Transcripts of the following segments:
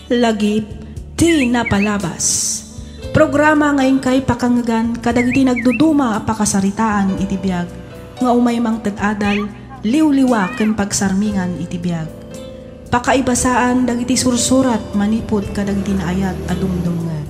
Lagip ti napalabas. Programa ngayon kay pakanggan kadagiti nagduduma a pakasaritaan iti biag nga umay mang tad-adal liw-liwa ken pagsarmingan iti biag. Pakaibasaan dagiti sursurat manipod kadagiti naayat a dumdumngeg.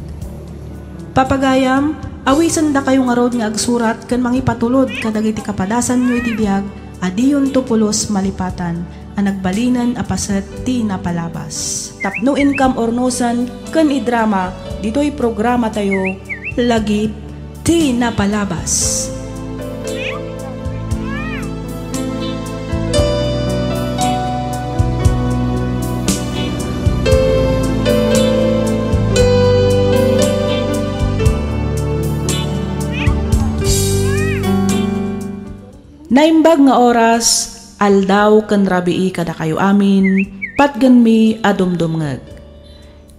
Papagayam awisan da kayo nga rod nga agsurat ken mangipatulod kadagiti kapadasan nyo iti biag adiyon tupulos malipatan a nagbalinan a paset ti napalabas. Tapno income ornosan ken idrama dito'y programa tayo Lagip ti napalabas. Naimbag nga oras aldaw ken rabii kada kayo amin patgen mi adumdumngeg.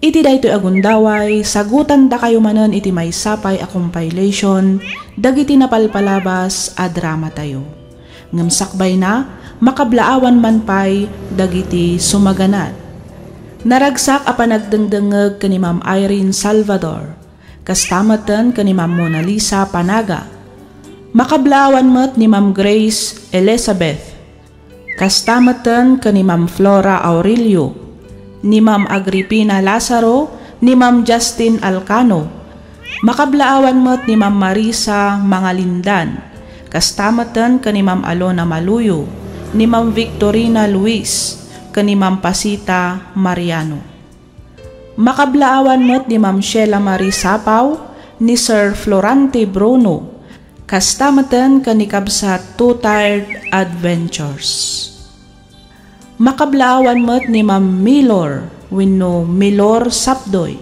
Iti daytoy agundaway sagutan da kayo manen iti maysapay a compilation dagiti napalpalabas a drama tayo. Ngem sakbay na makablaawan man pay dagiti sumaganad. Naragsak a panagdengdengeg ken ni Ma'am Irene Salvador. Kastameten ken ni Ma'am Mona Lisa Panaga. Makablaawan met ni Ma'am Grace Elizabeth. Kastameten ken ni Ma'am Flora Aurelio, ni Ma'am Agripina Lazaro, ni Ma'am Justin Alcano. Makablaawan met ni Ma'am Marisa Mangalindan. Kastameten ken ni Ma'am Alona Maluyo, ni Ma'am Victorina Luis, ken ni Ma'am Pasita Mariano. Makablaawan met ni Ma'am Sheila Marie Sapaw, ni Sir Florante Bruno. Kastameten ken ni Kabsat Two Tired Adventures. Makablaawan met ni Ma'am Milor wenno Milor Sapdoy.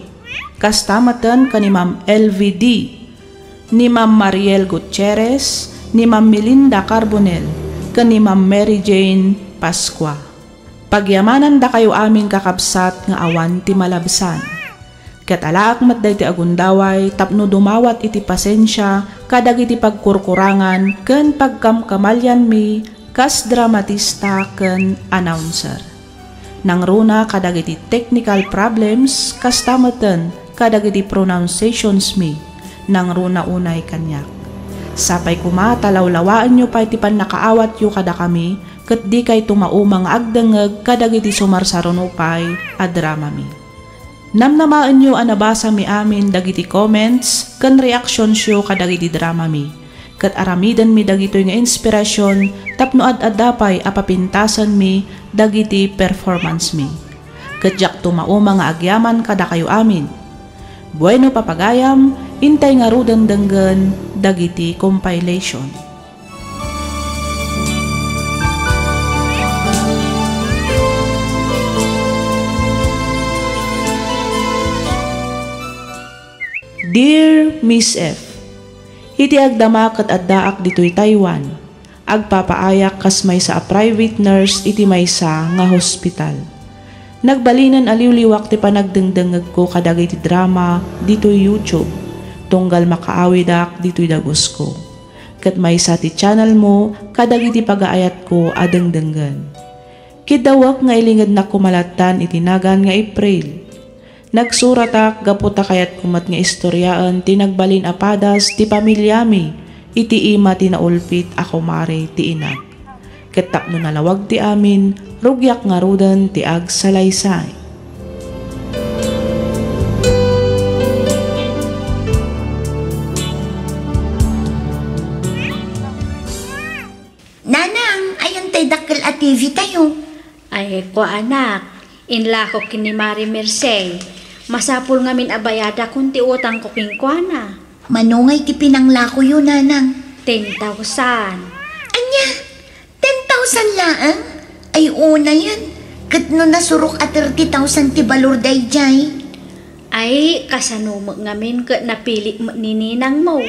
Kastameten ken ni Ma'am LVD, ni Ma'am Mariel Gutierrez, ni Ma'am Melinda Carbonel, ken ni Ma'am Mary Jane Pascua. Pagyamanan da kayo amin kakabsat nga awan ti malabsan. Ket alaak met daytoy agundaway tapno dumawat iti pasensya kadag iti pagkurkurangan ken pagkamkamalyan mi kas dramatista ken announcer. Nangruna kadag iti technical problems kastameten kadag iti pronunciations mi nangruna unay kanyak. Sapay kuma talawlawaan nyo pa iti pannakaawat yu kada kami ket di kay tumaumang agdengeg kadag iti sumarsarunupay a drama mi. Namnamaan nyo anabasa mi amin dagiti comments ken reactions yo kadagiti drama mi. Ket aramidan mi dagitoy nga inspirasyon tapno ad-adapay apapintasan mi dagiti performance mi. Ket jak tumauma nga agyaman kada kayo amin. Bueno papagayam, intay nga rudan denggen dagiti compilation. Dear Miss F, iti agdama ket addaak ditoy Taiwan. Agpapaayak kas maysa a private nurse iti maysa nga hospital. Nagbalinan aliw-liwak ti panagdengdengeg ko kadagiti drama ditoy YouTube. Tunggal makaawidak ditoy dagos ko. Ket maysa ti channel mo kadagiti pagaayat ko adengdenggen. Kidawak nga ilinged na kumalatan iti nagan nga April. Nagsuratak gaputa kayat kumat nga istoryaan ti nagbalin apadas ti pamilyami iti ima ti naulpit ako mare ti inag. Ket tapno nalawag ti amin rugyak nga rudan ti agsalaysay. Nanang, ayon tay dakkel a TV tayo. Ay ko anak, inlako kini Mari Mercey. Masapul ngamin abayada kung ti utang ko kingkwana. Manungay ti pinanglako yun, nanang. 10,000. Anya, 10,000 laang? Ay una yan. Kat no nasurok at 30,000 ti balor dayjay. Ay, kasanumag ngamin kat napili nininang mo.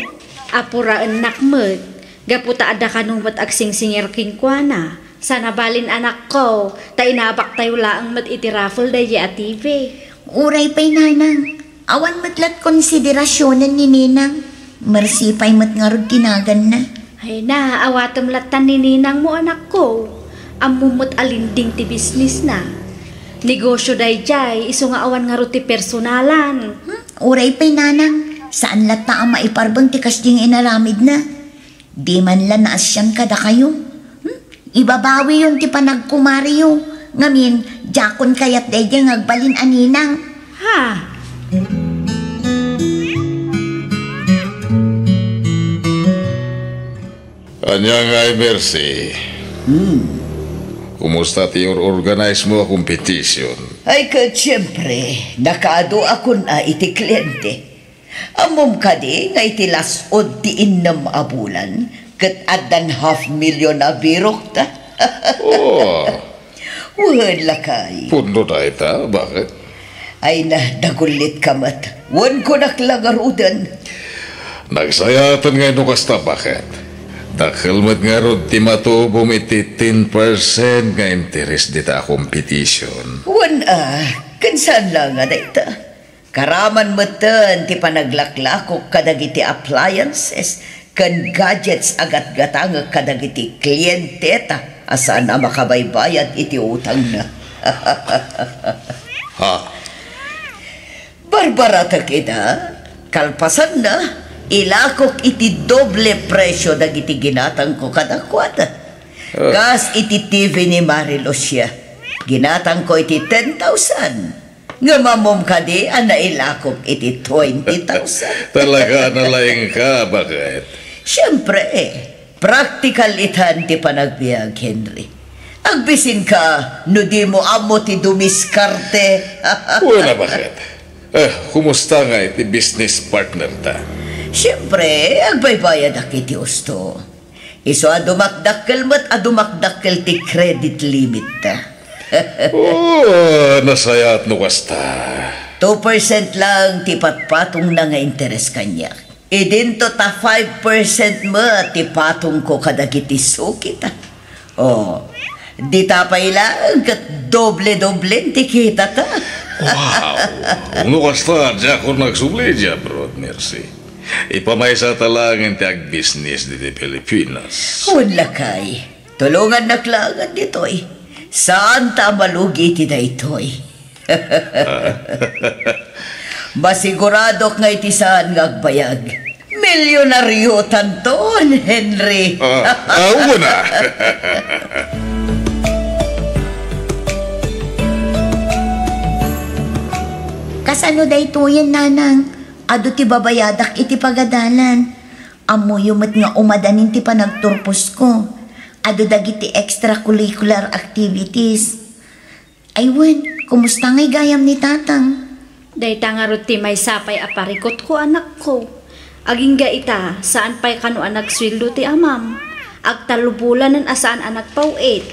Apuraan nak mo. Gaputa ada kanumat agsingsingir kingkwana. Sana balin anak ko. Ta inabak tayo laang mat iti raffle dayi at TV. Uray pa'y nanang, awan matlat konsiderasyonan ni ninang. Mersi pa'y mat nga rod kinagan na. Ay na, awatam latan ni ninang mo anak ko. Amumot alinding ti business na. Negosyo dayjay, iso nga awan nga ruti personalan. Uray pa'y nanang, saan lata ang maiparbang tikas ding inaramid na? Di man la naasyan kada kayo. Ibabawi yung ti panagkumariyo. Ngamin, jakon kayat dayjay ngagbalin aninang. Ha? Anya nga Mercy. Kumusta ti organize mo a competition? Ay ka, siyempre, nakaado ako na iti kliyente. Amom ka di, nga iti lasod ti innam abulan, kat adan 500,000 na birok ta. Oh, Wala kay. puno na ita. Bakit? Ay na, nagulit ka mat. Wan ko naklagarudan. Nagsayatan nga ino kasta. Bakit? Nakalmat nga ron ti matubom iti 10% nga interest dita competition. Wan kansan lang nga dayta. Karaman matan ti panaglaklakok kadagiti appliances, kan gadgets agat-gatang kadagiti kliyente ta. Asa na makabaybayad iti utang na. Ha? Barbarata kita, kalpasan na, ilakok iti doble presyo dagiti ginatang ko kadakwata. Kas iti TV ni Marilos siya, ginatang ko iti 10,000. Nga mamom ka di, ana ilakok iti 20,000. Talaga nalaing ka. Bakit? Siyempre practical itan ti panagbiag, Henry. Agbisin ka, no di mo amo ti dumiskarte. Wala bakit? Kumusta nga iti business partner ta? Siyempre, agbaybayad akiti usto. Iso adumakdakkel mat adumakdakkel ti credit limit ta. Nasayat no kasta. 2% lang ti patpatong na nga interes kanya. Idinto ta 5% mo ti patong ko kadagiti suki ta. Di tapay lang kat doble-doble ti kita ta. Wow! No kasta, diya ko nagsubli diya, bro. Merci. Ipamaysa talangan ti ag-business di Pilipinas. Wala kay. Tulungan na klangan ditoy. Saan ta malugi ti daytoy? Masigurado nga iti saan nga agbayag. Milyonaryo tanton, Henry. Ubo na. Kasano daytoyan nanang? Ado ti babayadak iti pagadalan. Amo yumat nga umadanin ti panagturpos ko. Ado dagiti extracurricular activities. Aywan, kumusta nga'y gayam ni tatang? Dayta nga ruti may sapay aparikot ko anak ko. Aging ga ita, saan pa'y kano anak swildo ti amam. Agtalubulan ng asaan anak pauit.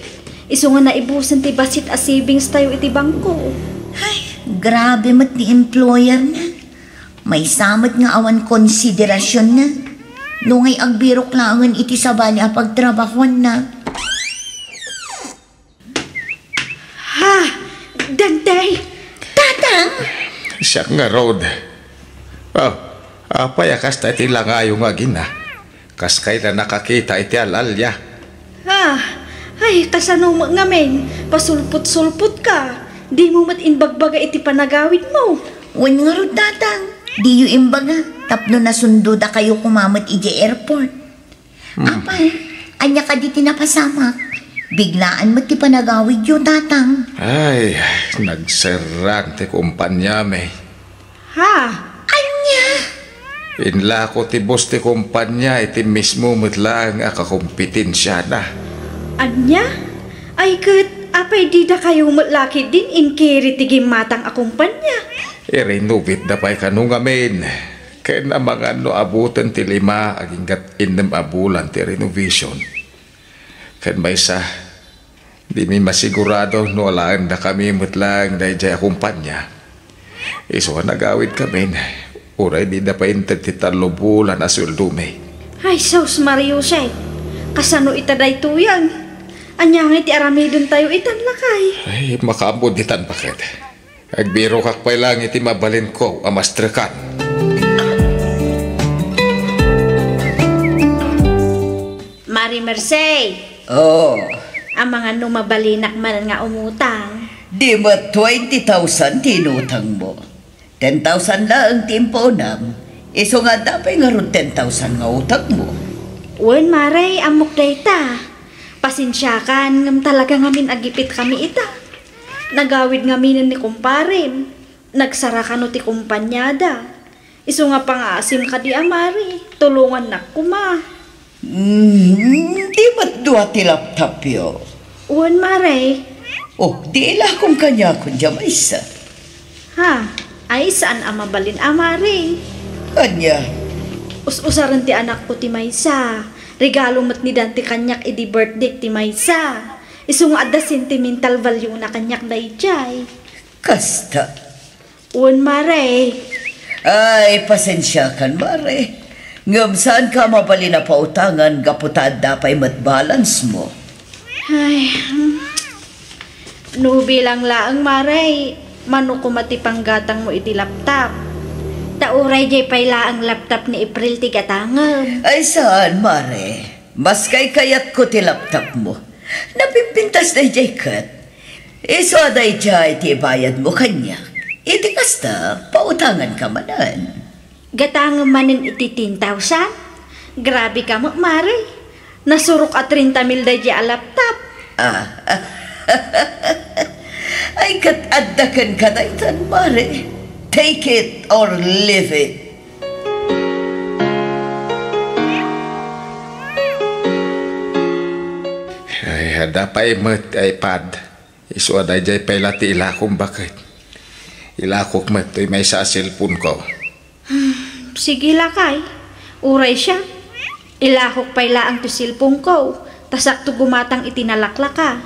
Iso nga naibusan ti basit a savings tayo iti bangko. Ay, grabe mat ni employer na. May samot nga awan konsiderasyon na. Nungay agbirok langan iti sabali a pagtrabahuan na. Ha! Dantay! Tatang! Siya nga, Rod. Apay akas ta iti langayo nga gina. Kas kay na nakakita iti alalya. Ha! Ay, kasano mo ngamin? Pasulput-sulput ka. Di mo mat inbagbaga iti panagawid mo. Wan nga ro tatang. Di yu imbaga. Tapno na sundo da kayo kumamat iji airport. Apay, anya ka di tinapasamak. Biglaan mo ti panagawid yu tatang. Ay, nagserang ti kumpanya me. Ha? Anya? Inla ko ti boss ti kumpanya iti mismo matlang akakumpetensya na. Anya? Ay, kat, apay di da kayo matlaki din inkiri ti gimatang akumpanya. Irenovate da pa'y kanong amin. Kaya na mga abutan ti 5 aginggat 6 abulan ti renovation. Kaya may sa di mi masigurado no alaan na kami matlang dahil jay akumpanya. Iso nagawid kami. Uray di da pa'y 33 bulan na sweldo me. Ay, Sos Mario Shay. Kasano itaday tuyang? Anyang iti aramidon tayo itan lakay. Ay, makaambod ditan bakit? Agbiro kakpay lang iti mabalin ko amastrakan. Mari Mercey. Oh, Ang mga numabalinak man nga umutang. Di mo 20,000 tinutang mo. 10,000 lang ang timpo nam. Iso nga dapat nga ron 10,000 nga utang mo. Wen, Maray, amok dayta. Pasensya kan, ngam talaga ngamin agipit kami ita. Nagawid ngamin ni kumparin. Nagsara ka no ti kumpanyada. Iso nga pangasim ka di amari. Tulungan na kuma. Di mo't dua ti laptop yo. Wen, Maray. Oh, di ila kong kanya kung jamaysa. Ha? Ay, saan amabalin amari? Kanya. Us-usaran ti anak ko ti Maysa. Regalo mat ni Dante kanyak idi birthday ti Maysa. Isu nga adda sentimental value na kanyak na ijay. Kasta. Uwan, Mare. Ay, pasensya kan, Mare. Ngam saan ka mabali na pautangan kaputad dapay mat balance mo? Ay, nubi lang laang, Mare. Mano ko matipanggatang mo iti laptop. Tauray jay payla ang laptop ni April ti gatangam. Ay saan, Mare? Mas kay kayat ko ti laptop mo. Napimpintas na jay kat. Iso aday jay ti bayad mo kanya. Iti kasta, pautangan ka manan. Gatangam manin iti 10,000? Grabe ka mo, Mare. Nasurok at 30,000 day jay a laptop. Ay kat addakan ka daytan, Mare. Take it or leave it. Ay, hada pa imat iPad. Isu ada jay pelati ilakong bakit. Ilakok mat to'y may sa cellphone ko. Sige lakay. Uray siya. Ilahok payla ang tusilpong ko. Tasak to gumatang itinalakla ka.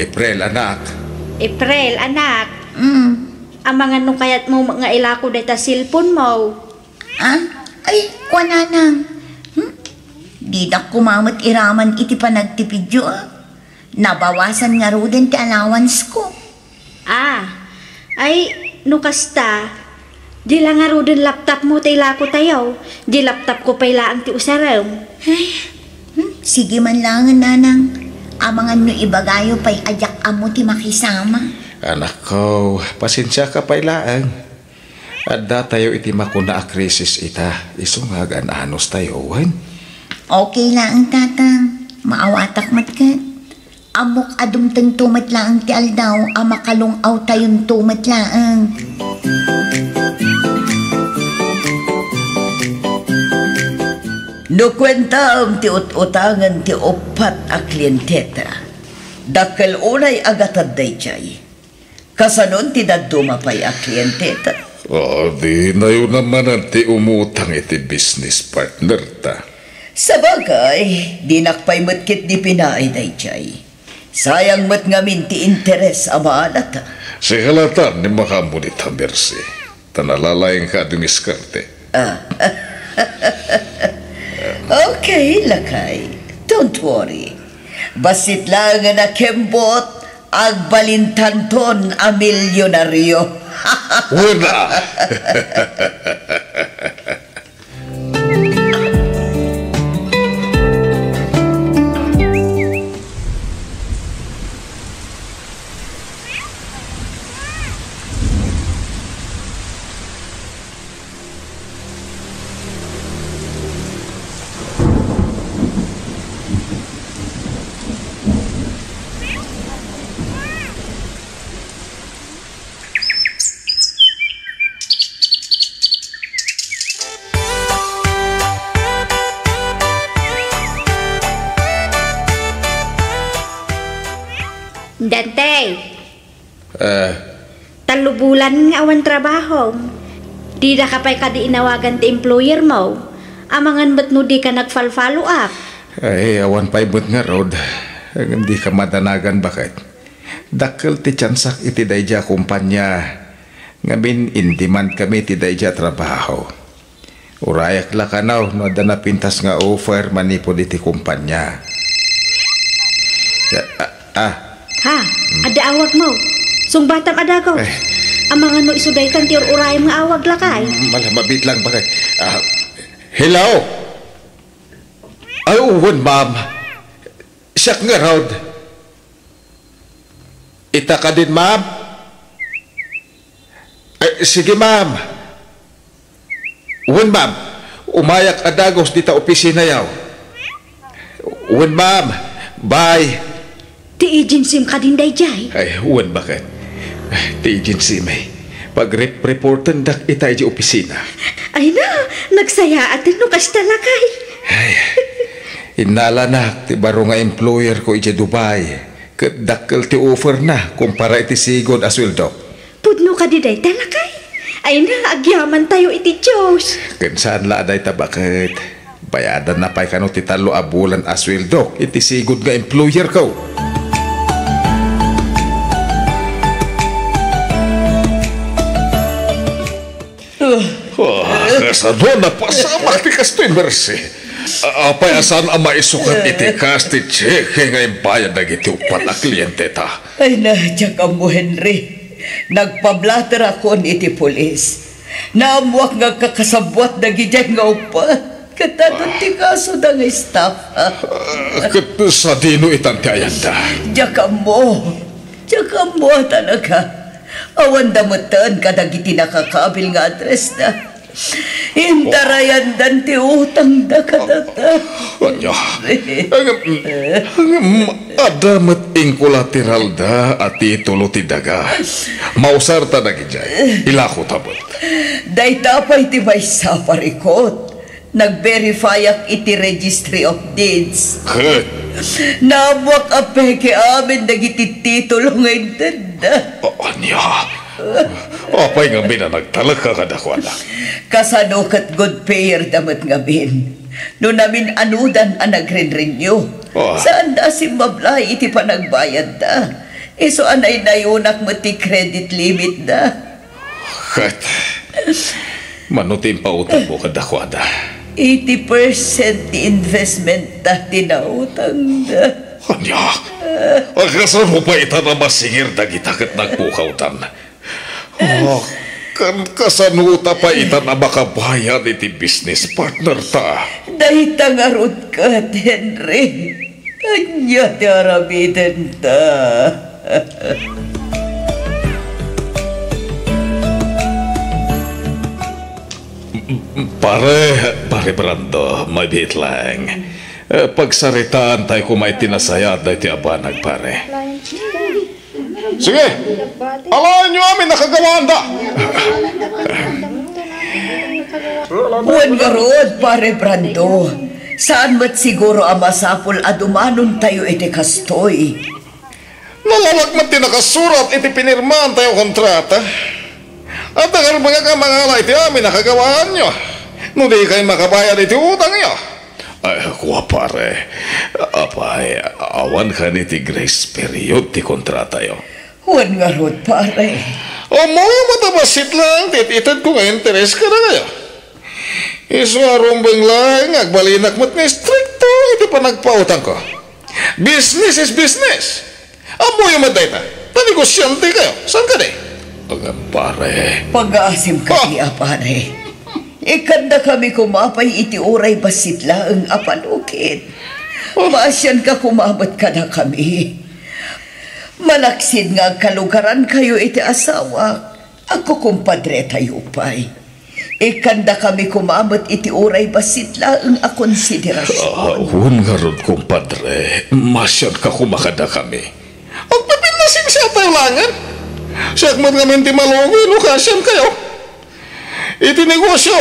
April, anak. April, anak. Amangan nung kayat mo mga ilako dahil silpon mo. Ay, kwananang. Di na kumamat iraman iti panagtipidyo. Nabawasan nga ro din ti allowance ko. Ay, nukasta. Di lang nga ro din laptop mo tayo ilako tayo. Di laptop ko payla ang ti usaraw. Sige man lang, nanang. Amangan no ibagayo pa'y ajak amo ti makisama. Anak ko, pasensya ka pailaan. Adda tayo iti makuna a krisis ita. Isu nga gananos tayo, wan. Okay lang, tatang. Maawatak matkat. Amok adumtang tumat lang ti aldaw, amakalungaw tayon tumat lang. No kwenta ang ti utangan ti upat a klienteta. Dakkel unay agatad day jay. Kasanon ti daduma pa'y a klienteta. Di na yun naman ang ti umutang iti business partner ta. Sabagay, di nakpay matkit di pinaay day jay. Sayang mat ngamin ti interes amaalata. Si halatan ni makamunit ang bersi. Tanalalayang ka dumiskarte. Okay, lakay. Don't worry. Basit lang na kembot agbalintanton a milyonaryo. Wala! Dante. Talubulan nga awan trabaho. Di na kapay ka di inawagan ti employer mo. Amangan ba't no di ka nag-follow up? Ay, awan pa ibot nga rod. Hindi ka madanagan bakit. Dakkel ti tsansak iti dayja kumpanya. Ngamin in-demand kami ti dayja trabaho. Urayak lakanaw no ada na pintas nga offer manipod iti kumpanya. Ha? Ada awag mo. Sungbatam adagaw. Amangan no isudaytan ti uray mga awag lakay. Malamabit lang bakit. Hello? Ay, uwan, ma'am. Siyak nga, Rod. Ita ka din, ma'am? Sige, ma'am. Uwan, ma'am. Umayak adagos dita opisina yaw. Uwan, ma'am. Bye. Ti agency ka din day jay. Ay, uwan bakit? Ti agency may. Pag-reportan dak itay di opisina. Ay na, nagsaya atin no kas talakay. Ay, inala na, ti baro nga employer ko iti Dubai. Kadakkel ti offer na, kumpara iti sigod asweldo. Pudno ka di day talakay. Ay na, agyaman tayo iti Diyos. Kansaan la aday tabakit. Bayadan na pa'y kano ti talo a bulan asweldo. Iti sigod nga employer ko. Kasano na pasamak ti kastoy mersi. Apay asan ang maisukat iti kasti cheque nga imbayad na iti upat na kliyente ta. Ay na, ka mo, Henry. Nagpablater ako iti polis. Naamuak nga kakasabwat na gidyan nga upat. Katadot ti kaso na nga staff. Sa dino itan ti ayanda. Ka mo talaga. Awan damutan kadagiti nakakabil nga address na. Intarayan dan ti utang da kadata. Anya, adamat ing kolateral da at itulo ti daga. Mausar ta na gijay, ilako tabot. Day tapay ti may saparikot. Nag-verify ak iti registry of deeds. Nabuak apeke amin nagiti titulo ngayon tanda. Anya, apay nga mina nagtalaka kadakwana. Kasanukat good payer damat nga bin. No namin anudan ang nagren-renew. Saan da si mablay iti panagbayad da? Iso anay nayunak mo ti credit limit da. Kat, manutin pa utang mo kadakwada. 80% ti investment da tinautang da. Anya, agkasan mo pa ita na masingir da gitakat nagpukautan. Kan kasanuta pa ita na makabayad iti business partner ta. Dahil tangarot ka, Henry. Anya ti arabitin ta. Pare Brando, mabit lang. Pagsaritaan tayo kung may tinasayad na iti abanag, pare. Sige, alayan nyo amin nakagawaan da. Huwag nga rood, pare Brando. Saan mo't siguro ang masapul adumanon tayo iti kastoy? Nalawag mo tinakasurat iti pinirmaan tayo kontrata. At ang mga kamangala iti amin nakagawaan nyo. No di kayo makabayad iti utang nyo. Ay, kuha pare. Apay, awan ka ni ti grace period ti kontrata yo. Huwag nga rood, pare. O mo matabasit lang, tititad ko nga interes ka na kayo. Iswarumbang lang, agbalinak mo't ni stricto, iti pa nagpautang ko. Business is business. Amo yung madayta, tanigosyante kayo. Saan ka di? Pare. Pag-aasim ka niya, pare. Ikanda kami kumapay iti uray basit lang apanukit. Maasyan ka kumabot ka na kami. Malaksid nga kalugaran kayo iti asawa. Ako kumpadre tayo pa'y. Ikanda kami kumabot iti uray basit lang a konsiderasyon. Huwag nga ron kumpadre. Masyan ka kumakada kami. Ang papinasim siya tayo langan. Siyak mo nga minti malugi, lukasyan kayo. Iti negosyo,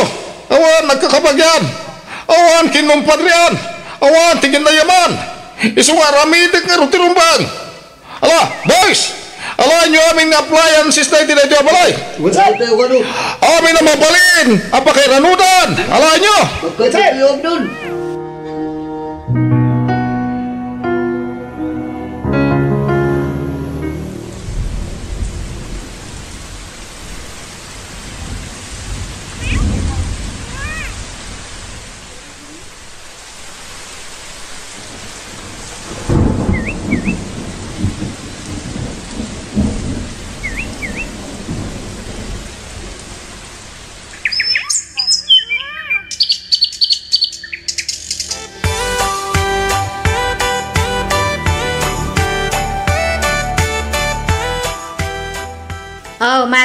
awan nagkakabagyan, awan kinumpadrian, awan tingin na yaman, isungaramidik nga rutirumbang. Ala, boys, ala nyo aming appliances na iti na ito abalay. Amin na mabalin, apakiranudan, ala nyo.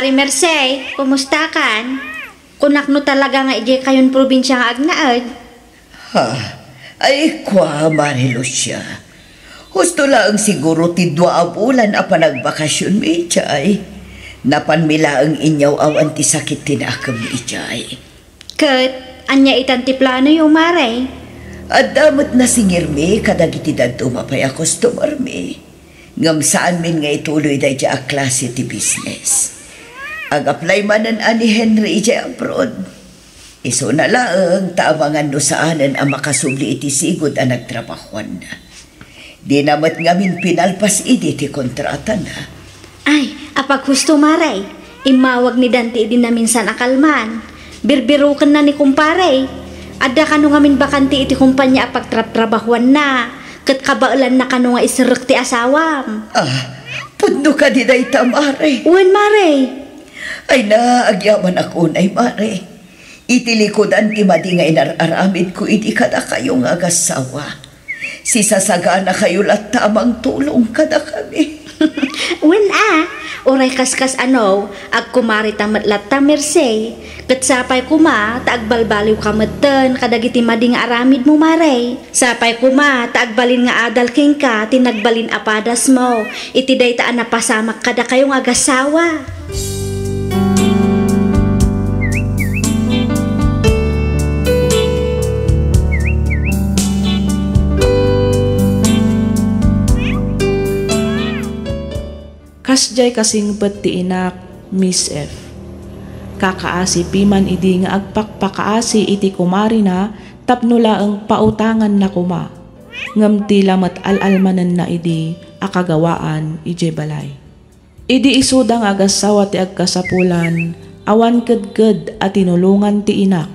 Mari Mercey, kumusta kan? Kunak no talaga nga ije kayon probinsya nga agnaad. Ha? Ay kwa, Mari Lucia. Husto lang siguro ti 2 bulan a panagbakasyon mi ijay. Napanmila ang inyaw awan ti sakit tinakam ni ijay. Ket, anya itan ti plano yung Mare. At damot na singir mi kadagiti dadto mapay a customer mi. Ngam saan min nga ituloy da ija a klase ti business. Ag-apply manan ani Henry ija abroad. Iso na lang taamangan no saanan ang makasubli iti sigod ang nagtrabahuan na. Di namat ngamin pinalpas iti ti kontrata na. Ay, apag husto Mare. Imawag ni Dante din na minsan akalman. Birbirukan na ni kumpare. Adda kanu ngamin bakanti iti kumpanya apag trabahuan na. Ket kabailan na kanu nga isirek ti asawam. Puno ka di day Mare. Uwan Mare. Ay na, agyaman ako na Mare. Itilikodan ti madi nga inararamid ko iti kada kayo nga agasawa. Sisasagana kayo lat tamang tulong kada kami. Uwan oray kaskas ag kumari tamat latta Mercey. Ket sapay kuma, taagbalbaliw kameten kadagiti madi nga aramid mo Mare. Sapay kuma, taagbalin nga adal king ka, tinagbalin apadas mo. Iti daytaan na pasamak kada kayong agasawa. Kasjay kasingpet ti inak, Miss F. Kakaasi piman idi nga agpakpakaasi iti kumari na tapnula ang pautangan na kuma. Ngam ti lamat alalmanan na idi akagawaan ije balay. Idi isudang agasawa ti agkasapulan, awan kedked at tinulungan ti inak.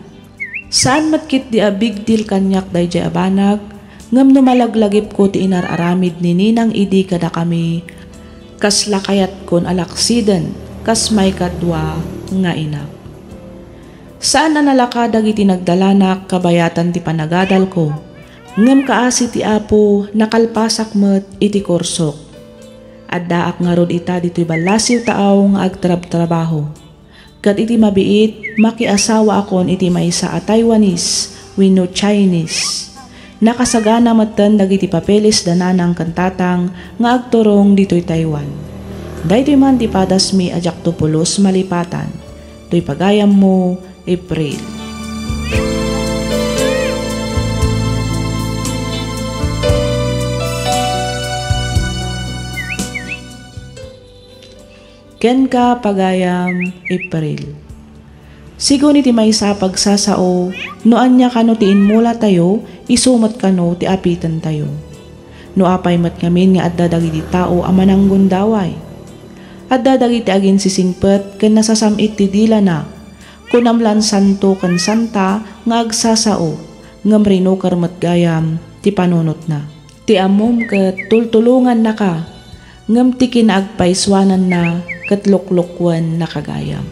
Saan matkit di a big deal kanyak day jay abanag, ngam numalaglagip ko ti inararamid ni ninang idi kada kami, kas lakayat kon alaksiden, kas may kadwa nga inak. Saan na nalakadag iti nagdalanak kabayatan ti panagadal ko, ngem kaasi ti apo nakalpasak met iti korsok. Addaak nga rod ita dito'y balasiw taaw nga agtrab-trabaho. Kat iti mabiit, makiasawa akon iti maysa a Taiwanese, wenno Chinese. Nakasagana matan dagiti papeles dananang kantatang nga agturong dito'y Taiwan. Daytoy man ti padas mi ajak tupulos malipatan. To'y pagayam mo, April. Ken ka pagayam, April. Sigo ni ti maysa pagsasao, noan niya kano ti inmula tayo, isumat kano ti apitan tayo. No apay mat ngamin nga adda dagiti tao amanang gundaway. Adda dagiti agin sisingpet ken nasasamit ti dila na. Kunamlan santo ken santa nga agsasao, ngem rino karmet gayam ti panunot na. Ti amom ket tultulungan na ka, ngem ti kinaagpaiswanan na ket luklukwan na kagayam.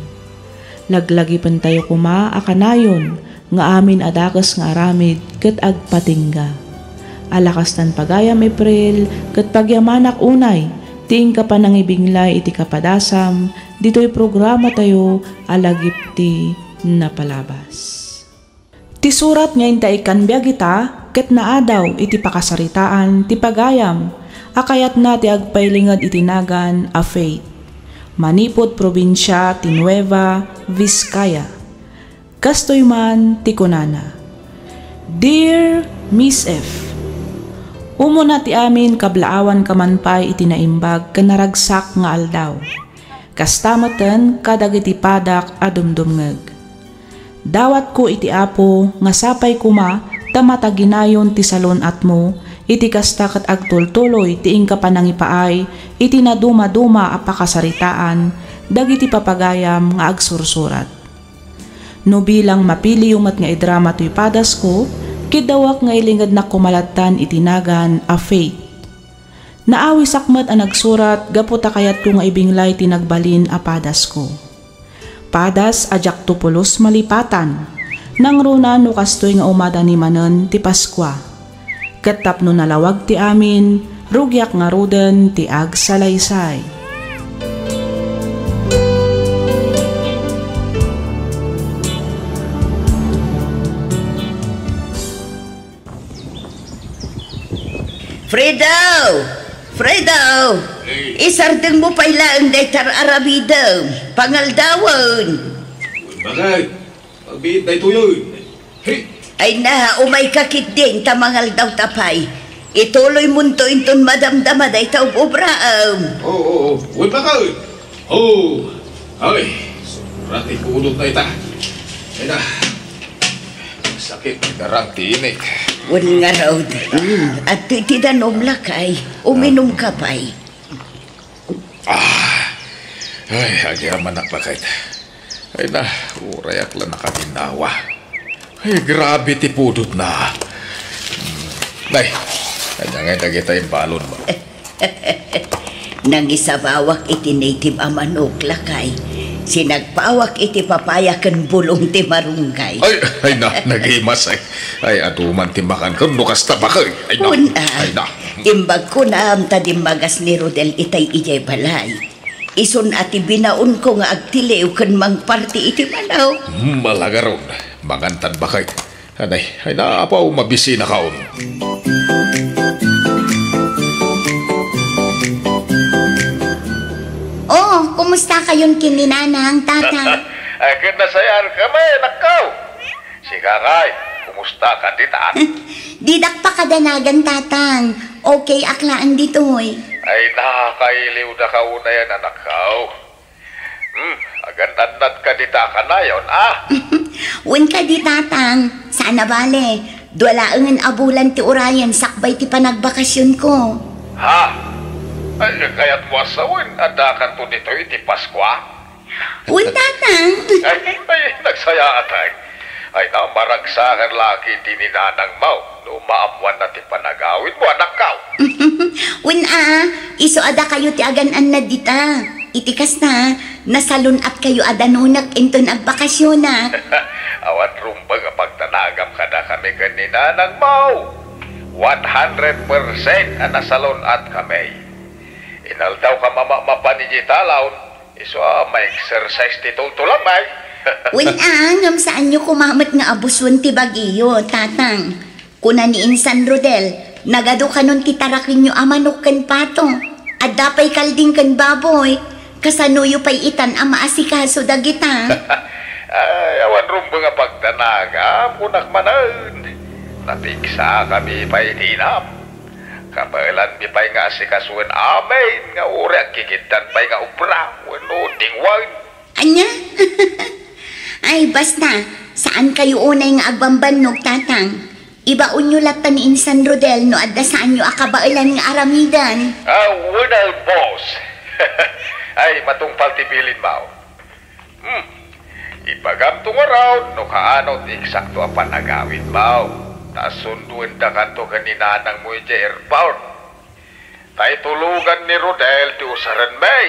Laglagi pan tayo kuma akanayon nga amin adakas nga aramid ket agpatingga. Alakas tan pagayam April ket pagyamanak unay tiing ka pa nang ibinglay iti kapadasam dito'y programa tayo alagip ti napalabas. Ti surat nga intay kanbiag ita ket naadaw iti pakasaritaan ti pagayam akayat na ti agpailingad itinagan a faith. Manipod probinsya ti Nueva Vizcaya. Kastoy man ti kunana. Dear Miss F. Umuna ti amin kablaawan kamanpay iti naimbag kanaragsak nga aldaw. Kastamatan kadagiti padak adumdumngeg. Dawat ko iti apo nga sapay kuma tamataginayon ti salon atmo iti kasta ket agtultuloy ti ingka panangipaay iti naduma-duma a pakasaritaan dagiti papagayam nga agsursurat. No bilang mapili umat nga idrama to'y padas ko, kidawak nga ilingad na kumalatan itinagan a faith. Naawi sakmet a nagsurat gaputa kayat ko nga ibinglay tinagbalin a padas ko. Padas ajak tupulos malipatan, nang runa no kastoy nga umada ni manen ti Paskwa. Katap no nalawag ti amin, rugyak nga ruden ti agsalaysay. Fredo! Fredo! Isardeng mo pailaan daytar arabidam. Pangaldawon. Bagay, magbihit na ito yun. Hey! Ay na, umay kakit din tamangal daw tapay. Ituloy munto inton madamdama day taong obraam. Oo, huwag bagay. Oo, ay, surati pulot na ita. Ay na, sakit ni darang tinik. Wan nga raw. At titidanom lakay, uminom ka pa'y. Ay, agyaman nakbakay. Ay na, urayak lang nakaginawa. Ay, grabe ti pudot na. Nay, kanya nga nagita yung balon mo. Nang isabawak iti native amanok lakay. Sinagpawak iti papayakan bulong ti marunggay. Ay na, nagimas ay. Ay, aduman timakan ko, nukas tabakay. Ay na, ay na. Imbag ko na am tadimbagas ni Rodel itay ijay balay. Ison ati binaon ko nga agtilew kan mang parti iti manaw. Malagaron, mangantan bakay. Anay, ay na, apaw mabisi na kaon. Oh, kumusta kayong kininanang, tatang? Ay, kinasayar kami, nakaw. Si Kakay, kumusta ka ditaan? Didak pa kadanagan, tatang. Okay, aklaan dito, eh. Ay, nakakailiw na kauna yan, nakaw. Agandanat ka dita ka na yun, Wen ka di, tatang. Sana bale. Duwalaangan abulan ti urayan, sakbay ti panagbakasyon ko. Ha? Ay, kaya't mo asawin, adakan to dito iti Paskwa. Wen, tatang. Ay, nagsaya atay. Ay, na, maragsakan laki dininanang mau. Lumaamuan na ti panagawin mo, anak kaw. Wen, iso ada kayo ti aganan na dita. Itikas na, nasalun at kayo adanunak inton agbakasyonak. Awan rumbang pagtanagam kada kami kanina ng mau. 100% ang nasalon at kami. Inaldaw ka mapanigitalaon, iso may exercise ti tultulang may. Wen, ngam saan nyo kumamat nga abuswan ti Baguio, tatang. Kuna ni Insan Rodel, nagado kanon kitarakin nyo amanok kan pato. At dapay kalding kan baboy. Kasanuyo pa'y itan ang maasikaso dagita. Ay, awan rumbang pagtanagam, kunak manan. Napiksa kami pa'y tinap. Kabalan mi pa'y nga asikasuan amin, nga uri ang kikitan pa'y nga ubra, wano dingwan. Anya? Ay, basta, saan kayo unay nga agbambanog, tatang? Ibaon nyo lata ni Insan Rodel no adda saan nyo akabailan nga aramidan. Well, boss. Ay, matungpal tipilin mo. Ipagam tong around, no kaano ti eksakto ang panagawin mo. Tas sunduin da kanto kanina ng mo yung airport. Tay tulugan ni Rodel ti usaran may.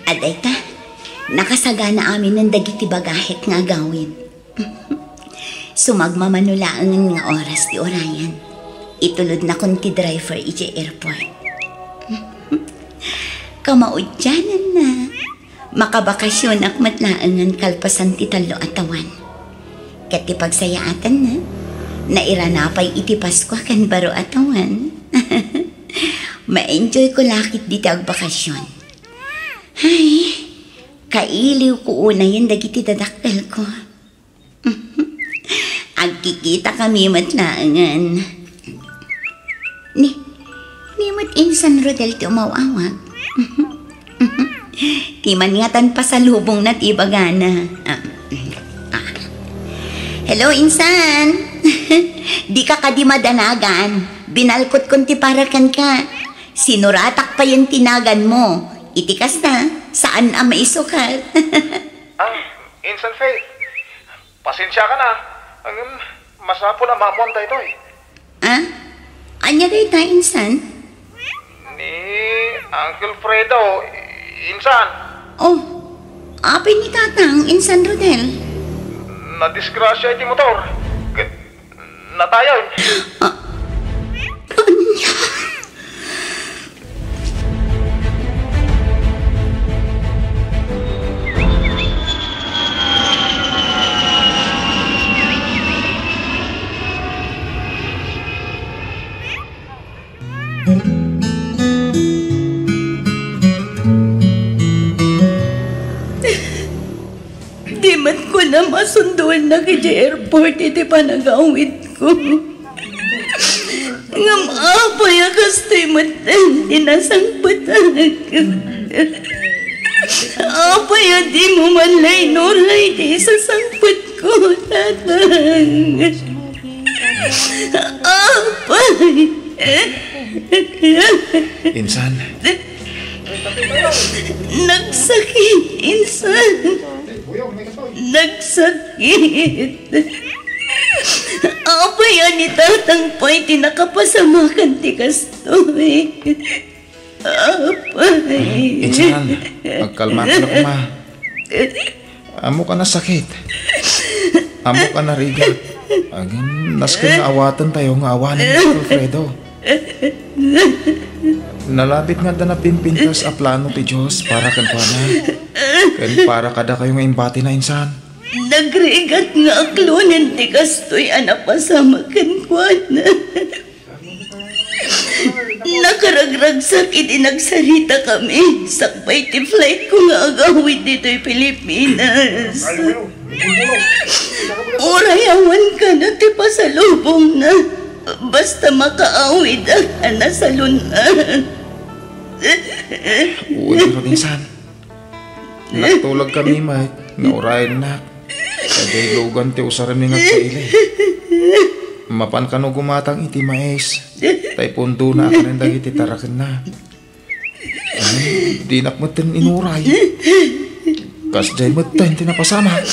Adayta, nakasagana amin ng dagiti bagahit nga gawin. Sumagmamanulaan nga oras ti orayan. Itulod na kon ti driver iti airport. Kamaudyanan na. Makabakasyon ak matlaangan kalpasan ti talo atawan. Kat ti pagsayaatan na. Nairanapay iti Paskwa kan baro atawan. Ma-enjoy ko lakit dito ang bakasyon. Ay, kailiw ko una yan dagiti dadaktal ko. Agkikita kami matlaangan. Ni mat Insan Rodel ti umawawag. Timan nga tan pasalubong na tibagana. Hello, insan. Di ka kadimadanagan. Binalkot kong ti parakan ka. Sinuratak pa yung tinagan mo. Itikas na. Saan ang maisukat? Insan Faith. Pasensya ka na. Masapo na mamon tayo ito eh. Anya day ta, insan? Ni Uncle Fredo, insan. Oh, apay ni tatang, insan Rodel. Nadisgrasya iti motor. Natayon. Anya? Di man ko na masunduan na kay airport iti panagawid ko. Nga maapay akastoy matan dinasangpatan. Apay di mo manlay nolay di sasangpat ko tatang. Apay. Insan. Nagsakit, insan. Nagsakit. Apa yan ni tatang pa'y tinakapasamakan ti kastoy. Apay. Insan, magkalma ka na kuma. Amo ka na sakit. Amo ka na rigat. Agin, naskin nga awatan tayo nga awanin ni Alfredo. Nalabit nga da na pimpintas a plano ti Diyos para kan kuana. Ken para kada kayo nga imbati na insan. Nagrigat nga aklunan ti kastoy anapasama kan kuana. Nakaragragsak iti nagsarita kami. Sakpay ti flight ko nga agawid dito'y Pilipinas. Urayawan ka na ti pasalubong na. Basta makaawid ang nasalunan. Uwi ron insan. Nagtulag kami Mike. Naurayan na. Kagay lugan ti usaran mi nga kaili. Mapan ka no gumatang iti mais. Tay pundo na ako nang dagiti tarakan na. Di nakmatan inuray. Kas jay matan tinapasama.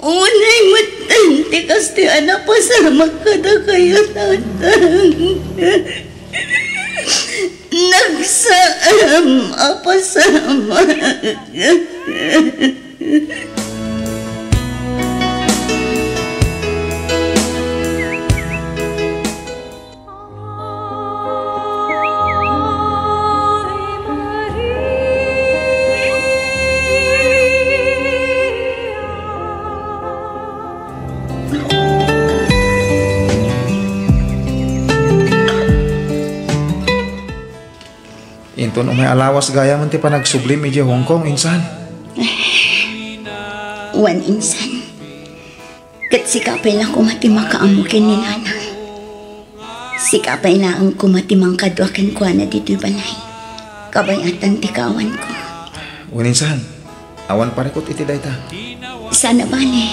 Unay matan ti kas ti anapasama kada kayo tatang. Nagsaam apasama. Inton umay alawas gaya man ti panagsublim iti Hong Kong insan. Wan insan. Kat sikapay lang kumati makaamukin ni nanang. Sikapay lang kumati mangkadwakin ko na dito'y balay. Kabayatan ti kawan ko. Wan insan. Awan parikot iti dayta. Sana bale.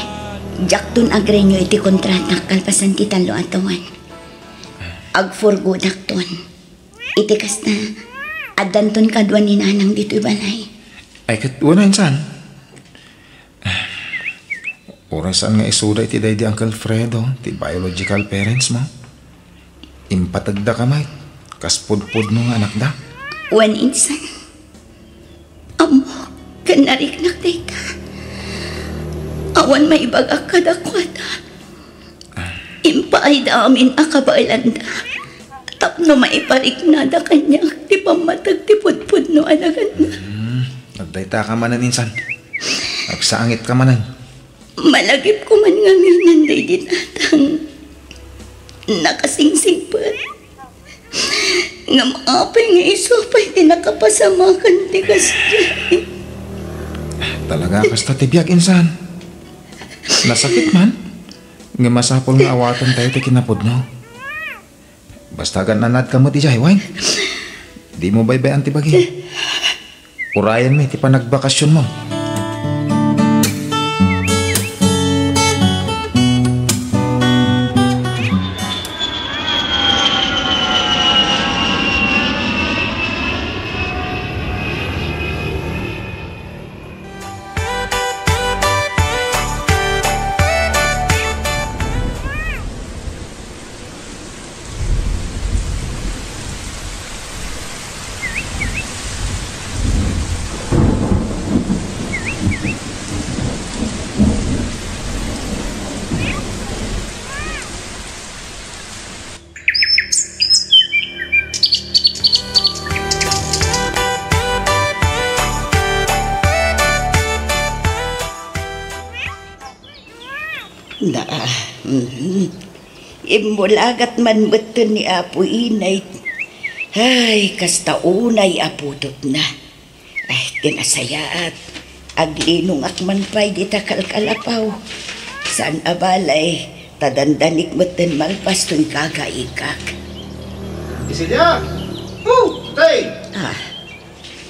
Jaktun agrenyo iti kontrata kalpasan ti talo atawan. Agforgodak ton. Iti kasta adanton kadwa ni nanang dito'y balay. Ay kat wala insan. Orasan nga isuda iti day di Uncle Fredo, ti biological parents mo. Impatagda ka Mike. Kas pudpud no nga anak da. Wan insan. Amo, kanariknak day ka. Awan maibagak kadakwata. Impaay da amin akabailan da. Tapno maiparik na da kanya. Di pamatag ti pudpud no anagan na. Nagdayta ka manan insan. Nagsaangit ka manan. Malagip ko man nga nanday di tatang. Nakasingsing pa. Nga maapay nga isupay di nakapasamakan ti kasya. Talaga kasta tibiyag insan. Nasakit man. Nga masapol nga awatan tayo ti kinapod no. Basta gananad ka mo ti jay wine. Di mo baybay antibagi. urayan mi, ti pa nagbakasyon mo. Na, imulagat man betul ni apu inay. Ay, kasta unay aputot na. Ay, tinasayaat. Aglinong akman pa'y di takalkalapaw. Saan abalay, tadandanik betul malpas tu'y kagaikak. Isilya! Tay!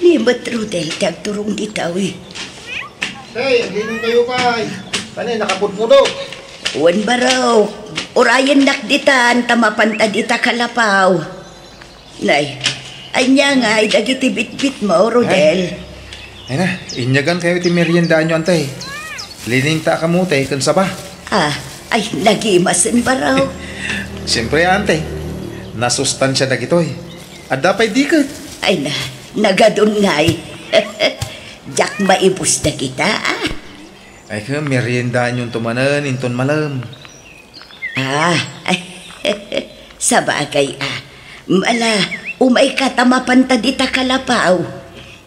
Ni betrudel tiag turong ditawi. Tay, aglinong kayo kay. Panay, nakapudpudo. Uwan baraw, orayan nakditan, tamapanta dita kalapaw. Nay, ay niya nga, ay dagiti bit-bit mo, Rodel. Ay na, inyagan kayo ti meriendaan nyo, antay. Lining ta kamutay, kansa ba? Ay, nagimasin baraw. Siyempre, antay. Nasustansya na gitoy. At dapat dikit. Ay na, nagadun nga'y. Diyak maibus na kita, Ay ka, meriendaan yung tumanan, inton malam. Ay, sa bagay, Mala, umay ka tamapanta dita kalapaw.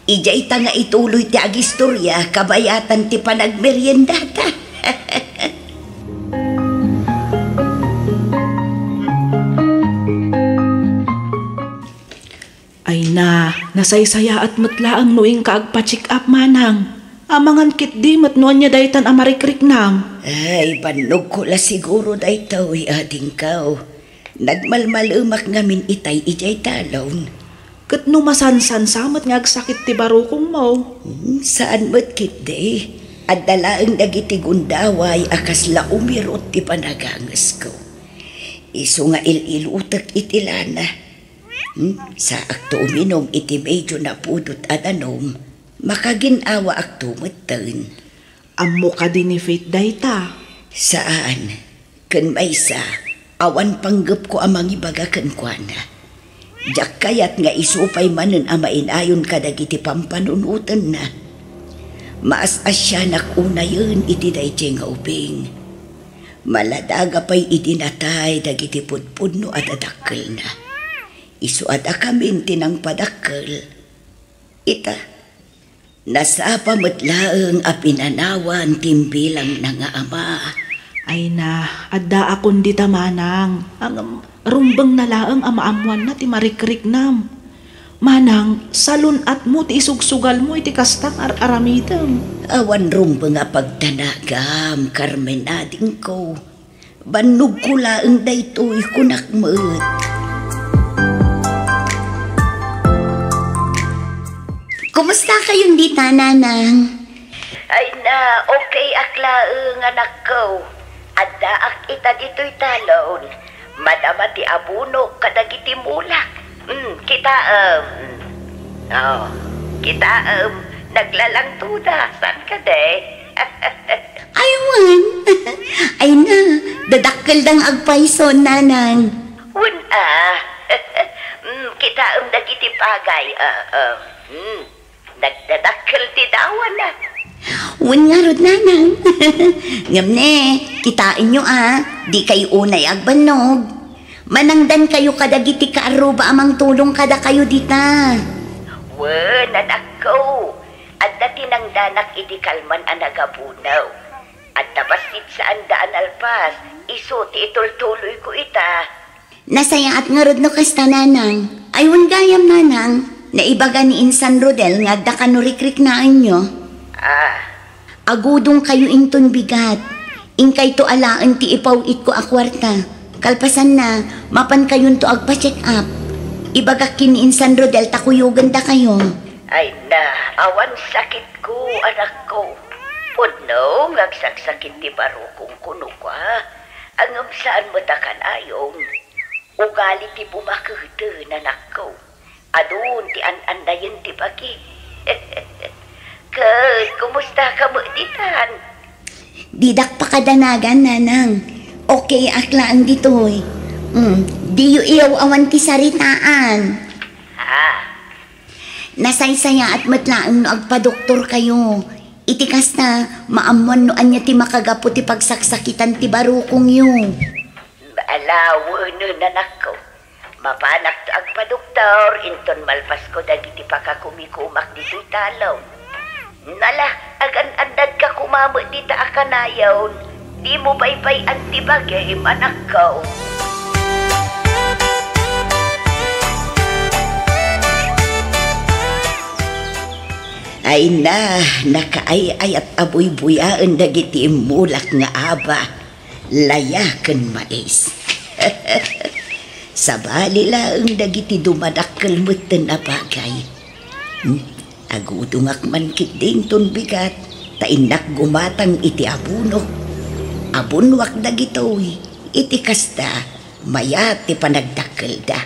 Ijay ta nga ituloy ti agistorya, kabayatan ti panagmeriendata. Ay na, nasaysaya at matlaang nuing kaagpa-check up manang. Amangan kit di matnuan niya daytan amarikrik nam. Ay, banog ko la siguro daytaw, ading kao. Nagmalmalumak ngamin itay ijay talon. Kat numasansan samat nga agsakit ti barukong mo. Saan mo't kit de? At dalaang dagiti gundaway akas la umirot ti panagangas ko. Iso nga ililutak itilana. Sa akto uminom iti medyo napudot at anom. Makaginawa ak tumatan. Ammo ka din ni Faith dayta. Saan? Kan maysa, awan panggap ko amang ibaga kan kuana. Diyak kayat nga isupay manen amain ayon kadagiti pampanunutan na. Maas asya nakuna yun iti dayjay nga ubing. Maladaga pa'y idinatay dagiti pudpudno at adakkel na. Isu ada kamin tinang padakkel. Ita, nasa pamatlaang apinanawan timbilang na nga ama. Ay na, adda akon di tamanang. Ang rumbang nalaang amaamuan na ti marikrik nam. Manang, salun at mo ti isugsugal mo iti kastang aramidam. Awan rumbang nga pagtanagam, Carmen ading ko. Banog ko laang daytoy kunakmet. Kumusta kayong dita, nanang? Ay na, okay aklaang anak ko. Adda ak ita dito'y talon. Madama ti abuno kadagiti mulak. Kita naglalang tuda. San ka de? Aywan. Ay na, dadakkel dang agpayson, nanang. Kita dagiti pagay. Nagdadakkel ti dawan na. Wan nga rod, nanang. Ngam ne, kitain nyo di kayo unay agbanog. Manangdan kayo kadagiti kaaruba amang tulong kada kayo dita. Wan, anak ko. At dati nang danak iti kalman anagabunaw. At tabasit sa andaan alpas, iso ti itultuloy ko ita. Nasaya at nga rod no kasta, nanang. Aywan gayam, nanang. Naibaga ni Insan Rodel nga da kanurikrik na anyo. Agudong kayo inton bigat. Inkay to alaan ti ipawit ko akwarta. Kalpasan na, mapan kayon to agpa-check up. Ibagak kin ni Insan Rodel takuyugan da kayo. Ay na, awan sakit ko, anak ko. Pudno, ngagsaksakit ti barukong kuno ka. Ang saan mo takan ayong. Ugali ti bumakete, anak ko. Adun ti an-andayan ti pagi. Kay, kumusta ka mo ditan? Didak pa kadanagan, nanang. Okay, akla ang ditoy. Di yu iyaw awan ti saritaan. Ha? Nasaysaya at matlaang no agpa-doktor kayo. Itikas na maamuan no anya ti makagapo ti pagsaksakitan ti barukong yu. Alawo nun, anak ko. Mapanak to agpa-doktor, inton malpas ko dagiti pakakumikumak dito'y talaw. Nala, agan-andad ka kumamo dita akanayaw. Di mo paypay antibagay, anak ko. Ay na, nakaay-ay at abuy-buyaan dagiti mulak nga aba. Layakan mais. Sabali lang dagiti dumadakkel mo't na bagay. Agudungak man kiting ton bigat, tainak gumatang iti abuno. Abunwak dagitoy, iti kasta, mayat ti panagdakkel da.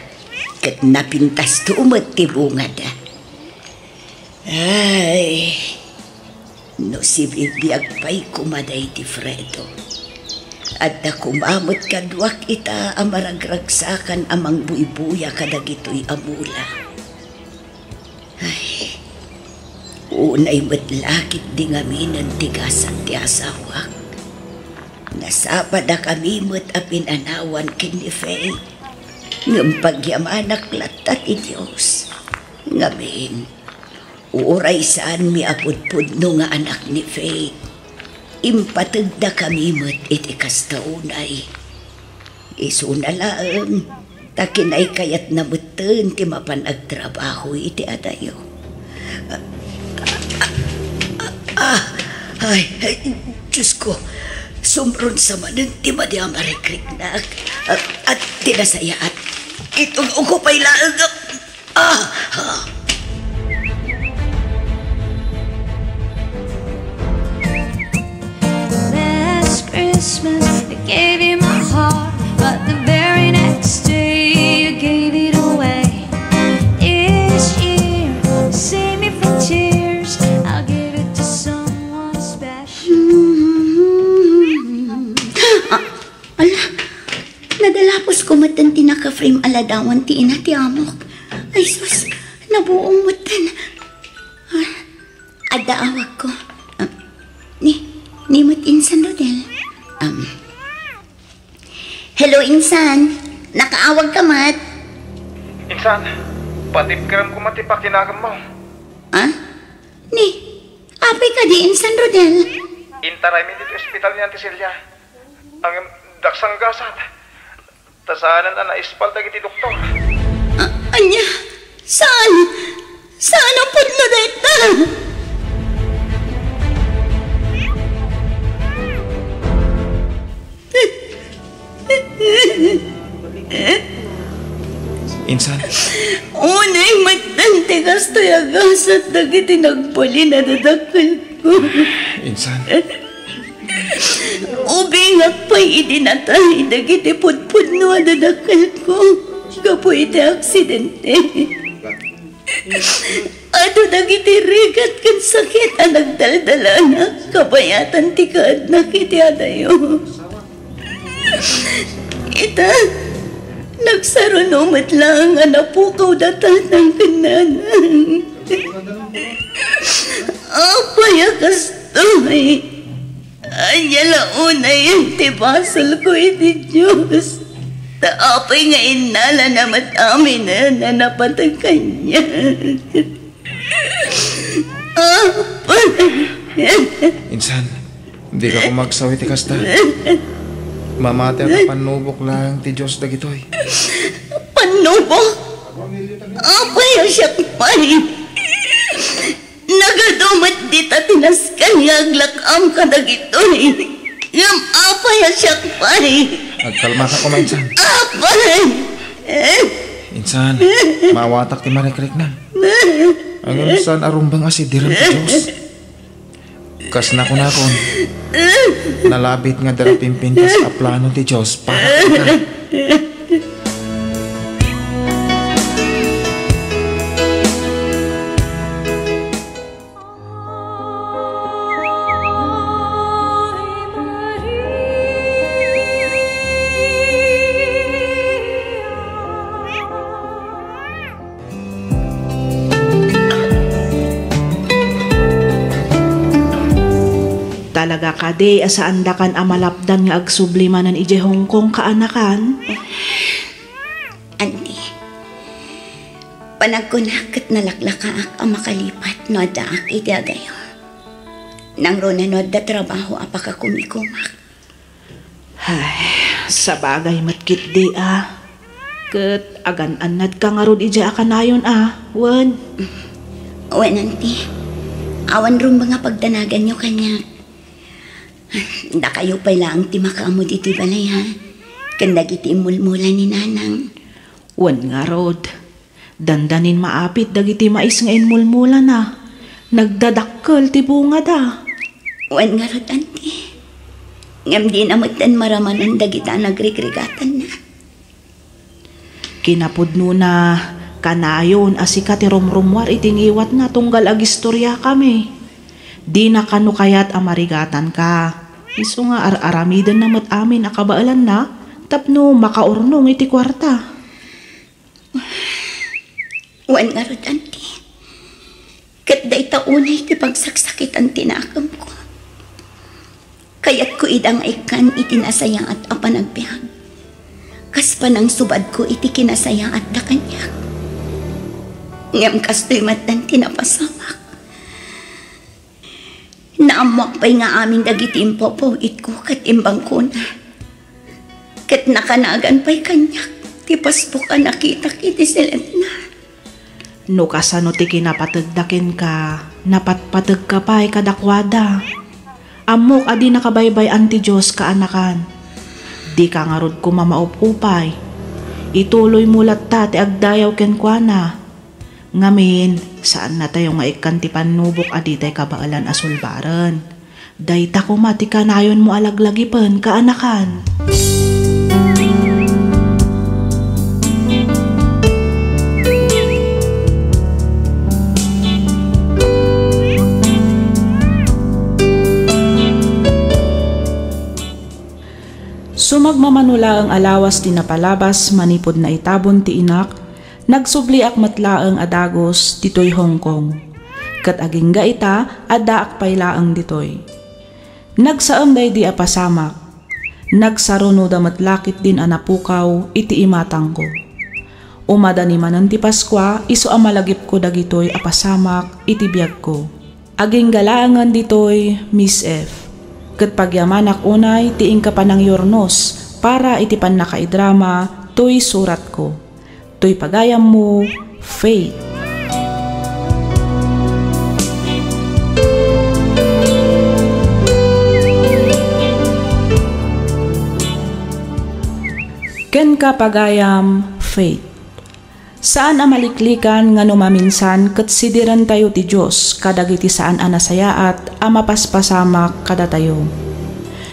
Kat napintas tumat ti bunga da. Ay, no si bibiyag pa'y kumaday ti Fredo. At na kumamot kadwak ita amaragragsakan amang buybuya kadagito'y amula. Ay, unay matlakit di ngaminan tigasan ti asawak. Nasapad na kami mo't apinanawan kini Faye. Ngam pagyamanak latat i Diyos. Ngamin, uray saan mi apudpud no nga anak ni Faye. Impatag na kami mo't iti kastaunay. Isunalaang, takinay kayat namutan ti mapanagtrabaho iti adayo. Ay, Diyos ko, sumron sa manan ti madiamarikrik na at tinasaya at itong ukupay lang. Christmas, I gave you my heart, but the very next day you gave it away. This year, save me from tears, I'll give it to someone special. Ala, nadalapos ko matan tinaka-frame aladawan ti ina ti amok. Ay sus, nabuong matan. Adaawag ko. Ni mat insan Rodel. Hello, Insan. Nakaawag ka, Mat. Insan, patipkiram ko matipak tinagam mo. Ah? Ni, apay ka di, Insan Rodel. Intaray mi dito ospital ni Auntie Celia. Ang daksang gasat. Tasanan na ispal dagiti doktor. Anya, saan? Saan ang pudno dito? Insan? Unay matante kasto yagas at dagiti nagpali na dadakal ko. Insan? Ubingak pa'y idinatay dagiti pudpud no dadakal ko. Kapo iti aksidente. Ato dagiti rigat kan sakit ang nagdaldala na kabayatan ti kaadnak iti adayo. Ita, nagsarunumat lang ang napukaw datan ng kananan. Apaya kastoy. Anyala unay ang tibasal ko iti Diyos. Taapay nga inala na matami na napatag kanya. Insan, hindi ka kumagsawi ti kasta. Mamati ang panubok lang ti Diyos dagitoy. Panubok? Apay ang siyakpay. Nagadumat dita tinaskan nga aglakam ka dagitoy. Ngam apay ang siyakpay. Agkalma ka ko, Insan. Apay! Insan, mawatak ti marikrik na. Ang saan arumbang asidiran ti Diyos. Kas na ko, nalabit nga darapimpin kas a plano ti Diyos para ka. Talaga kade asaan da kan amalapdan nga agsublimanan ije Hong Kong kaanakan? Auntie, panagkunakit nalaklaka ang makalipat no da ak idagayo. Nang ro na da trabaho apaka kumikumak. Ay, sa bagay matkit di Ket agan anad ka nga rod ije akanayon wan. Wan, auntie. Awan ron mga pagdanagan nyo kanya. Da kayo pa lang ti makaamod iti balay ha. Kandag iti imulmulan ni nanang. Wan nga rod. Dandanin maapit dagiti mais nga inmulmulan Nagdadakkel ti bunga da. Wan nga rod, auntie. Ngam di namatan maramanan dagita nagrigrigatan na. Kinapudno na kanayon asika ti rumrumwar iting iwat nga tunggal agistorya kami. Di na kanu kayat amarigatan ka. Iso nga aramidan na mat amin akabaalan na tapno makaurnong iti kwarta. Wan nga rod, auntie. Kat day taunay ti pagsaksakit ang tinakam ko. Kaya't ko idang ikan itinasayang at apanagbiag. Kas pa nang subad ko iti kinasayang at da kanya. Ngam kastoy matan tinapasamak. Naamuak pa'y nga aming dagiti impopo itko kat imbang ko na. Kat nakanagan pa'y kanyak, ti paspo ka nakita kiti silent na. No kasano ti kinapatagdakin ka, napatpatag ka pa'y kadakwada. Amok adi nakabaybay anti Diyos kaanakan. Di ka nga rod kumamaupupay. Ituloy mulat ta ti agdayaw kenkwana. Ngamin, saan na tayo nga ikan ti panubok aditay kabaalan asulbaran. Dayta ko mati kanayon mo alaglagipan kaanakan. Sumagmamanula ang alawas ti napalabas manipod na itabon ti inak, nagsubliak matlaang adagos ditoy Hong Kong. Kat agingga ita adaak paylaang ditoy. Nagsaam day di apasamak. Nagsaruno da matlakit din anapukaw iti imatang ko. Umadani manan ti Paskwa iso amalagip ko dagitoy apasamak iti biyag ko. Agingga laangan ditoy Miss F. Kat pagyamanak unay tiing ka pa ng yornos para iti pan nakaidrama to'y surat ko. To'y pagayam mo, Faith. Ken ka pagayam, Faith. Saan amaliklikan nga numaminsan ket sidiran tayo ti Diyos kadagiti saan anasayaat amapaspasamak kada tayo.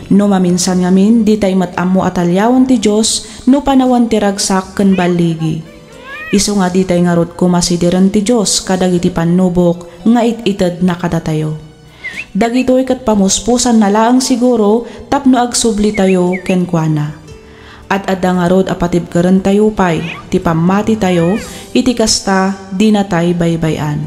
Numaminsan ngamin di tayo matamu atalyawon ti Diyos no panawan ti ragsak ken baligi. Isu nga di tayo nga rod kumasidiran ti Diyos kadagiti panubok nga it-ited na kada tayo. Dagitoy ket pamuspusan na laang siguro tapno agsubli tayo kenkwana. At adda nga rod apatibkaran tayo pay, ti pamati tayo, iti kasta di na tayo baybayan.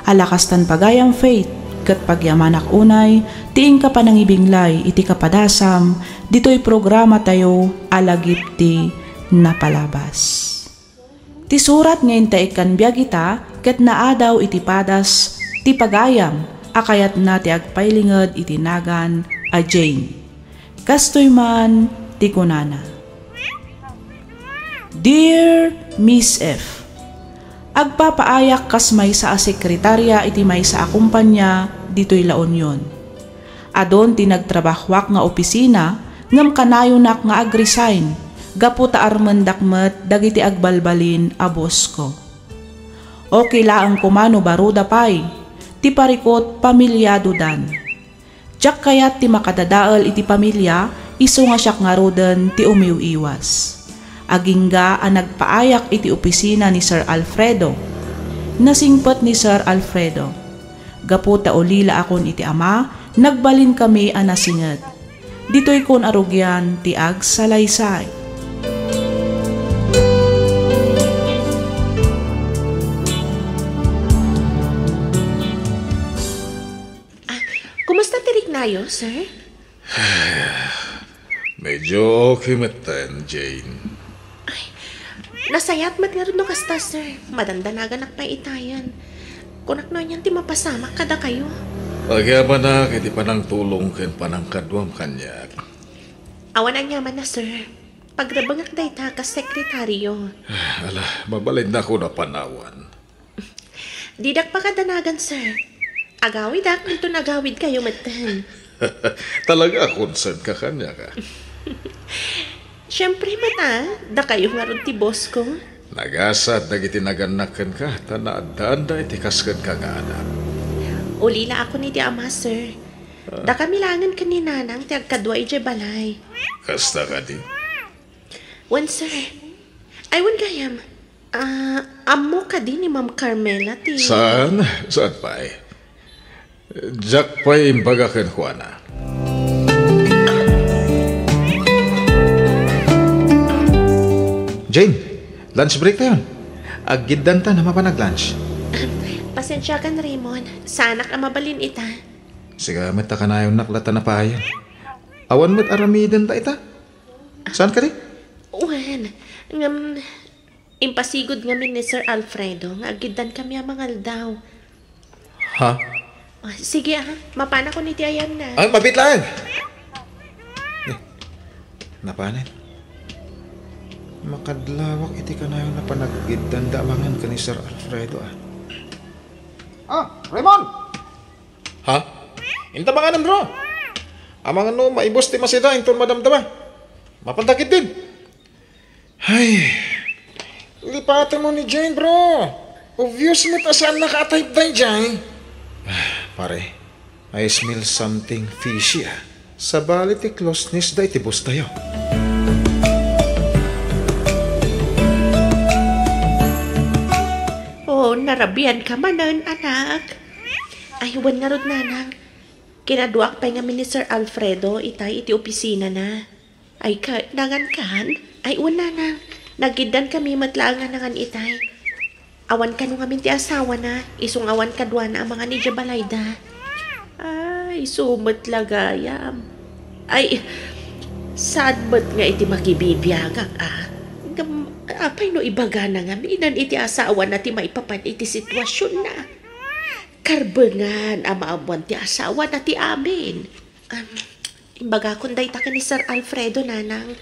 Alakastan pagayang Faith, kat pagyamanak unay, tiing ka pa nang ibinglay, iti kapadasam, dito'y programa tayo, alagip ti napalabas. Ti surat ngayon ta ikan biyag ita, kat naadaw iti padas, ti pagayam, akayat na ti agpailingad iti nagan, a Jane. Kastoy man, ti kunana. Dear Miss F. Agpapaayak kas may sa sekretarya iti may sa akumpanya dito'y La Union. Adon tinagtrabahwak nga opisina ngam kanayonak nga agresign gaputa armendakmet dagiti agbalbalin a boss ko. O kilaang kumano baruda pay, ti parikot pamilyado dan. Tiyak kayat ti makadadaal iti pamilya, iso nga siyak nga roden ti umiwiwas. Agingga ang nagpaayak iti opisina ni Sir Alfredo. Nasingpot ni Sir Alfredo. Gaputa ulila akon iti ama, nagbalin kami ang nasinget. Dito'y kon arugyan ti ag salaysay. Kumusta tirik nayo, sir? Medyo kimatan, Jane. Nasayat mat nga rin no kasta, sir. Madandanagan ak pa itayan. Kunak no yan ti mapasama kada kayo. Pagyaman na, kiti panang tulong ken panang kadwam kanyak. Awan ang yaman na, sir. Pagrabangak day ta ka sekretaryo. Ala, mabalid na ko na panawan. Didak pa kadanagan, sir. Agawid ak, nito nagawid kayo matan. Talaga concern ka kanya ka. Siyempre mata, da kayo nga ron ti boss ko. Nagasat na gitinaganakan ka, tanaadaan da itikaskan ka nga anak. Ulila ako ni ti ama, sir. Da kami langan ka ni nanang ti agkadwa ije balay. Kasta ka din. Wan, sir. Ay, wan gayam. Amo ka din ni Ma'am Carmela ti... Saan? Saan pa eh? Jack pa imbaga ken Juana. Jane, lunch break na yun. Aggidan ta na mapanag-lunch. Pasensya ka na, Raymond. Sana ka mabalin ita. Siga, mata ka na yung naklata na pahayan. Awan mo't aramidan ta ita. Saan ka rin? Wan, impasigod ngamin ni Sir Alfredo nga agidan kami ang mga daw. Ha? Sige mapana ko ni Tiayan na. Ay, mabit lang! Napanin? Makadlawak iti ka na yung napanaggidan damangan ka ni Sir Alfredo Raymond! Ha? Inta ba nga nan bro? Amang ano, maibos ti masida, inton madamdama. Mapantakit din. Ay, lipatan mo ni Jane bro. Obvious mo ta saan naka-type tayo Jane. Pare, I smell something fishy Sa bali ti closeness da iti bus tayo. Narabian ka manan, anak. Ay, wan nga rod nanang. Kinaduak pa nga ni Sir Alfredo, itay iti opisina na. Ay, nangan kan? Ay, wan nanang. Nagidan kami matlaangan nangan itay. Awan ka nung amin ti asawa na. Isung awan kadwa na ang mga ni Jabalayda. Ay, sumat lagayam. Ay, sad ba't nga iti makibibiyagak apay no ibaga na nga minan iti asawa na ti maipapan iti sitwasyon na. Karbengan amaamuan ti asawa na ti amin. Imbaga kunday ta ka ni Sir Alfredo nanang.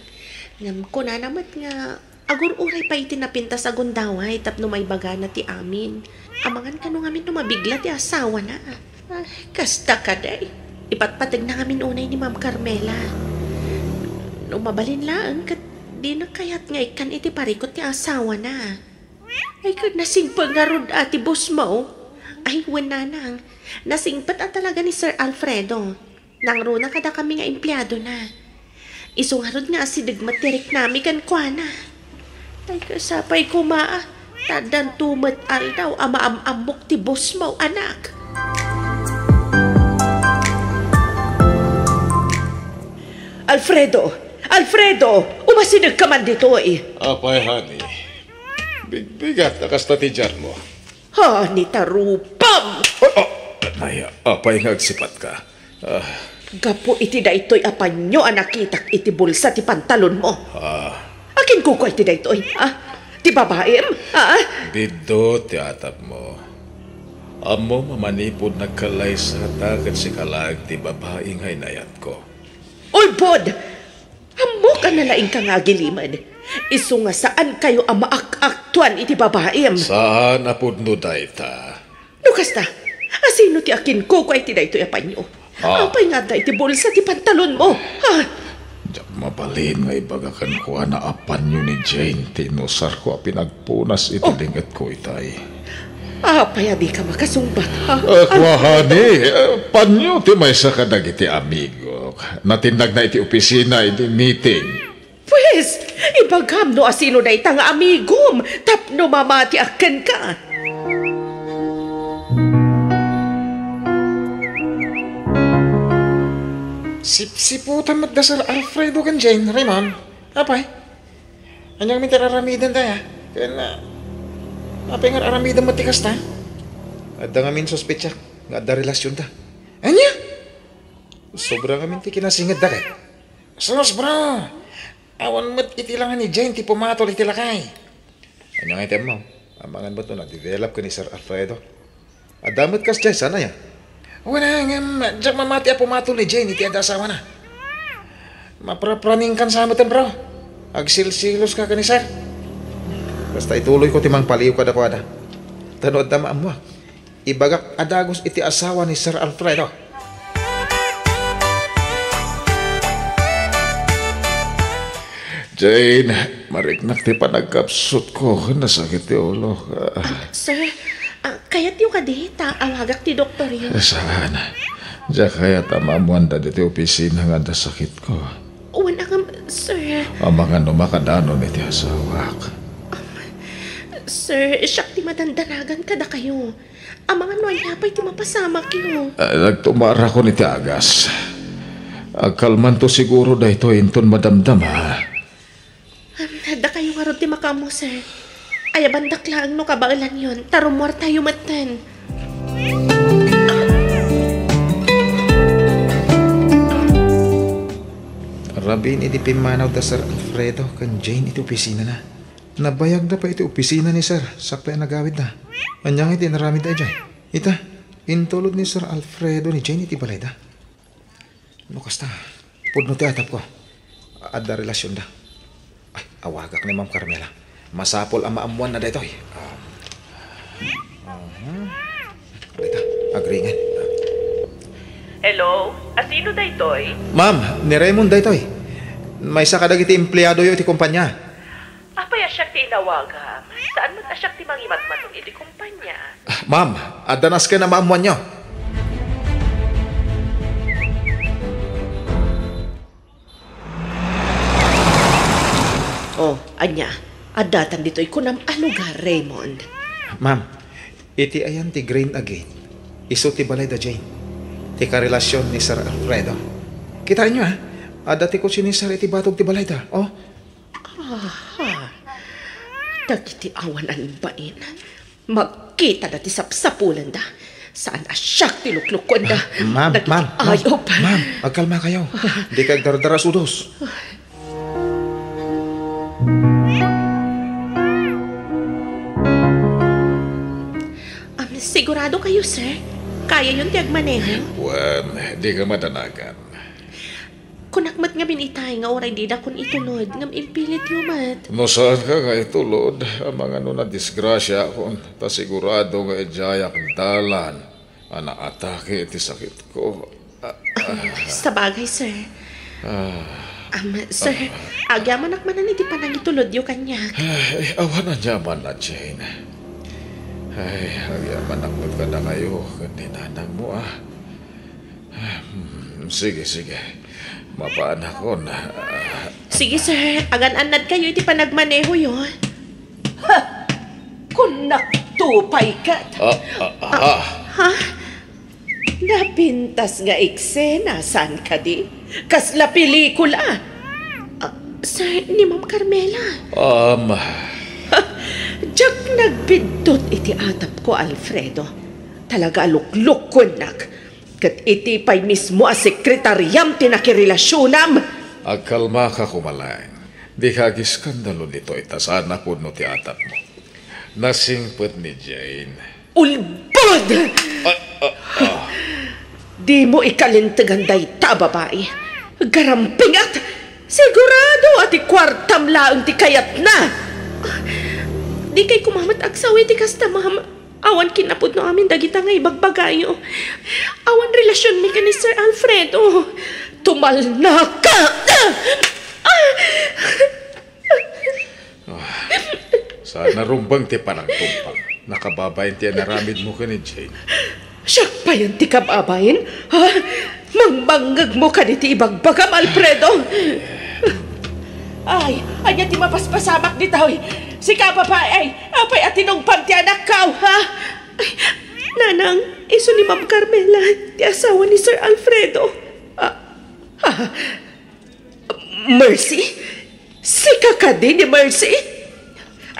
Ngam ko na naman nga agur-uray pa iti napinta sa gundaway tapno maibaga na ti amin. Amangan ka no ngamin no mabigla ti asawa na. Kasta ka day. Ipatpatag na ngamin unay ni Ma'am Carmela. No mabalin lang kat di na kayat nga ikan iti parikot ti asawa na. Ay kad nasingpag nga rod ati boss mo. Ay wana nang. Nasingpat at talaga ni Sir Alfredo. Nang runa kada kami nga empleyado na. Isungarod nga asidag matirik nami kan kuana. Ay kasapay ko maa. Tadan tumat aldaw amaamamok ti boss mo anak. Alfredo! Umasinag ka man dito eh. Apay, honey. Bigat na kastatijan mo. Ha, ni tarupam! Ay, apay nagsipat ka. Gapo iti da ito'y apanyo anakitak iti bulsa ti pantalon mo. Akin kuko iti da ito'y, ti babaem, Bido, ti atap mo. Amo mamanipod nagkalay sa takat si kalag ti babaeng haynayat ko. Oy, Bod! Amo ka nalaing ka nga gilimad. Isu nga saan kayo ang maak-aktuan iti babaem? Saan apod no dayta? Lukas ta, asino ti akin ko ay ti dayto apanyo? Apay nga da iti bulsa ti pantalon mo, ha? Diyak mabalin nga ibagakan ko na apanyo ni Jane. Tinusar ko pinagpunas iti lingat ko itay. Paya di ka makasumbat, ha? Kwahani, panyo ti may sa kadagiti amigo. Natindag na iti opisina iti meeting. Pues, ibagam no asino na itang amigom, tapno mamati aken ka. Sip-siputan magdasal Alfredo kan Jane, Raymond. Apay? Anyang minta aramidan tayo. Kaya na... Apay nga aramidan matikas ta? Ada nga min sospetsa. Nga ada relasyon ta. Anya? Sobra nga min ti kinasingad da kay. Sos bro! Awan mat itilangan ni Jane ti pumatol itilakay. Anyang item mo. Amangan ba ito na-develop ka ni Sir Alfredo? Adamot kas Jane, sana ya? Wala nga, diyak mamati a pumatol ni Jane, iti ada asawa na. Maprapraning kan sa amatan bro. Agsilsilos ka ni Sir. Basta ituloy ko timang paliw kada ko ada. Tanood na maamwa. Ibagak adagos iti asawa ni Sir Alfredo. Jane, mariknak ti panagkapsut ko. Nasakit ti ulo. Sir, kayat yung kadita, ang hagak ti doktor yun. Saan? Diya kaya tamamuan da diti opisina nga da sakit ko. Wala nga, sir. Ang mga numakadano ni ti asawak. Sir, siyak ti madandanagan kada kayo. Ang mga nuanyapay ti mapasama kayo. Nagtumara ko ni ti agas. Agkalman to siguro da ito inton madamdama. Da kayo nga ron ti makamo, sir. Ay, bandak lang no kabailan yun. Tarumor tayo matan. Rabin iti pimanaw da Sir Alfredo kan Jane iti opisina na. Nabayag na pa iti opisina ni Sir. Sakpay nagawid na. Anyang iti naramid da Jane. Ita, intulod ni Sir Alfredo ni Jane iti balay da. Lukas ta. Pudno ti atap ko. Ada relasyon da. Ay, awagak ni Ma'am Carmela. Masapol ang maamuan na dito. Dito, agringan. Hello? Asino da ito'y? Ma'am, ni Raymond dito. May sakadag iti empleyado yo iti kumpanya. Apaya siya ti inawaga. Saan man asyak ti mangimat-matong iti kumpanya? Ma'am, adanas ka na maamuan nyo. Oh, anya. Adatan dito'y kunam alugar, Raymond. Ma'am, iti ayan ti grain again. Iso ti balay da Jane. Ti karelasyon ni Sir Alfredo. Kita nyo ha? Dati ko sinisar iti batog ti balay da. Oh. Dagiti awan ang bain. Magkita dati sapsapulan da. Saan asyak ti luklukon da. Ma'am, magkalma kayo. Di kag dardaras udos. Sigurado kayo, sir? Kaya yun ti agmaneho? Wan, di ka madanagan. Kunakmat nga binitay nga oray di da kun itulod ngam impilit yumat. No saan ka kay tulod? Ang mga na disgrasya kung tasigurado nga ijaya kang dalan. Ana atake iti sakit ko. Sa bagay, sir. Sir, agyaman akmanan iti panang itulod yu kanyak. Ay, awan na yaman na, Jane. Ay, agyaman akmat ka na kayo. Kundi nanang mo, Sige. Mapaan ako na. Sige, sir. Agan-anad kayo iti panagmaneho yun. Kung naktupay ka. Ha? Napintas nga eksena. Saan ka di? Kasla pelikula. Sir, ni Ma'am Carmela. Diyak nagbindot iti atap ko, Alfredo. Talaga alukluk ko, nak. Kat iti pa'y mismo a sekretaryam tinakirelasjonam. Agkalma ka kumalang. Di kagiskandalo nito itasan na puno ti atap mo. Nasingpot ni Jane. Ulbod! Di mo ikalintagan day ta, babae. Garamping at sigurado at ikwartam laang ti kayat na. Di kay kumamat agsawi ti kasta, ma'am. Awan kinapod no amin dagita nga ibagbagayo. Awan relasyon mi ka ni Sir Alfredo. Tumalna ka! Sana rumbang ti panang tumpang. nakababayin tiyan naramid mo ka ni Jane. Siya pa yan ti kababayin? Ha? Mangbangag mo ka ni ti ibagbagam, Alfredo? Ay, anya ti mapaspasamak ni Taoy. Si kapapay ay, apay atinong pamtianak ka, ha? Ay, nanang, iso ni Ma'am Carmela, ti asawa ni Sir Alfredo. Mercy? Si kakadi ni Mercy?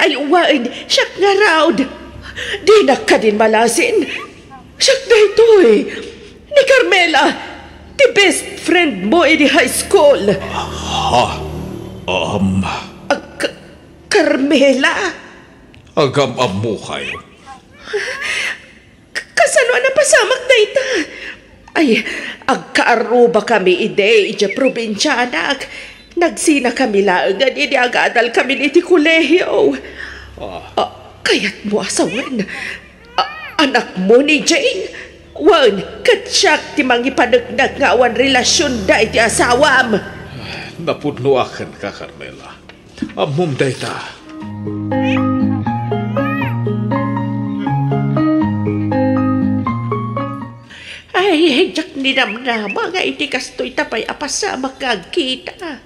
Ay, wain, siya nga raud. Di na ka din malasin. Siya na ito eh. Ni Carmela, ti best friend mo in high school. Carmela? Agam mo kayo. Kasano na pasamak na ita? Ay, agkaaruba kami ide, ija probinsya anak. Nagsina kami laangan, ini agadal kami ni ti kolehiyo. Kaya't mo asawan. Anak mo ni Jane? Wan, katsyak ti mangipanagnak nga awan relasyon da iti asawam. Napudnuakan ka, Carmela. Amom day ta. Ay, jak ninamnama nga iti kastoy tapay apasa makagkita.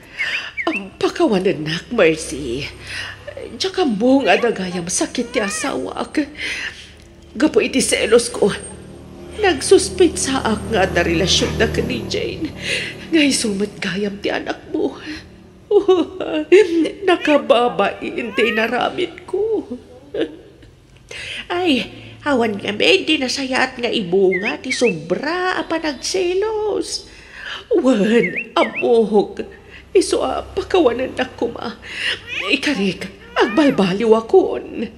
Ang pakawanan nak, Mercy. Jak ang buong adagayam sakit ti asawak. Gapo iti selos ko. Nagsuspit sa ak nga na relasyon na ka ni Jane. Ngay sumat gayam ti anak mo. Nakababain ti naramit ko. Ay, awan nga di nasayat nga ibunga ti sobra apa nagselos. Wan, amuhog. Iso pakawanan na kuma. Ikarik, agbalbaliw akon.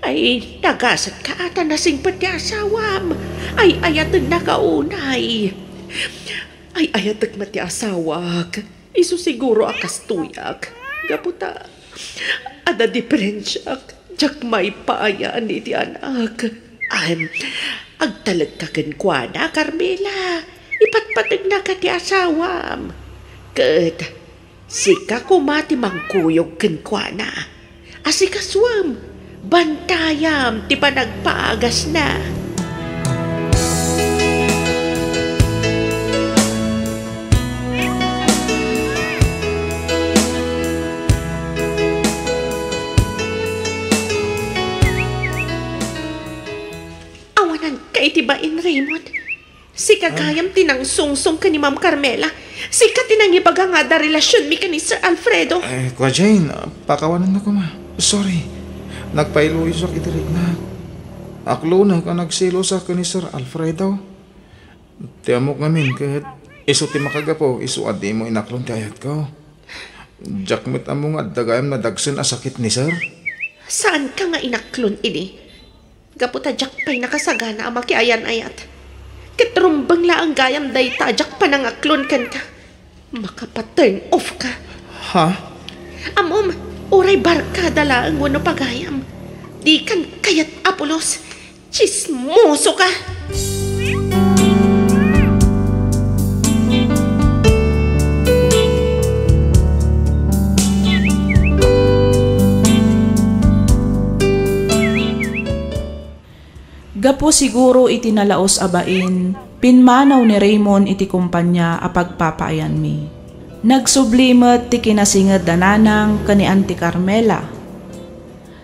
Ay, nagasat ka ata nasing pati asawam. Ay, ayatag na kaunay. Ay, ayatag mati asawak. Iso siguro akas tuyak. Gaputa, ada diferensyak. Jak may paayaan ni ti anak. Agtalag ka kwa na, Carmela. Ipatpatag na ka ti asawam. Kat, sika kumati mangkuyog kwa na. Asikaswam, bantayam ti panagpaagas na. Itibain, Raymond. Si kagayam tinang sungsong ka ni Ma'am Carmela. Si ka tinang ibaga nga da relasyon mi ka ni Sir Alfredo. Kwa Jane, pakawanan na ko ma. Sorry. Nagpailuyo sa kitirik na. Aklo na ka nagsilo sa ka ni Sir Alfredo. Tiamok ngamin kahit iso ti makagapo, iso adi mo inaklong ti ayat ko. Jakmet amo nga dagayam na dagsen asakit ni Sir. Saan ka nga inaklon ini? Gaputa jak pa'y nakasagana ama ki ayan-ayat. Kitrumbang la ang gayam day tajak pa nangaklon kan ka. Makapaturn off ka. Ha? Amom, oray barkada la ang wano pagayam. Di kan kayat Apolos. Chismoso ka. Gapo siguro iti nalaos abain, pinmanaw ni Raymond iti kumpanya apagpapaayan mi. Nagsublimet ti kinasinged dananang kani Auntie Carmela.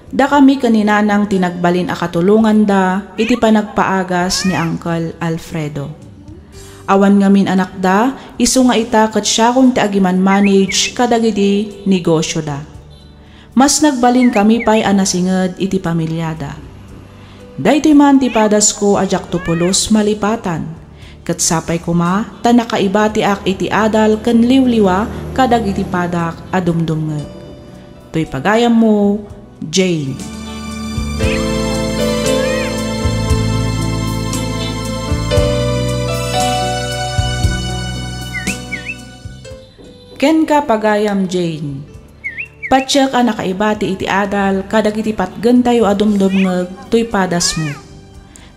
Da kami kaninanang tinagbalin akatulungan da iti panagpaagas ni Uncle Alfredo. Awan ngamin anak da, iso nga ita ket siya kung ti agiman manage kadagiti negosyo da. Mas nagbalin kami pa'y anasinged iti pamilyada. Daytoy man ti padas ko ajak tupulos malipatan. Ket sapay kuma ta nakaibati ak iti adal ken liwliwa kadag iti padak adumdumnget. Toy pagayam mo, Jane. Ken ka pagayam, Jane. Patsyak a nakaibati iti adal kadag iti patgen tayo adumdumngeg toy padas mo.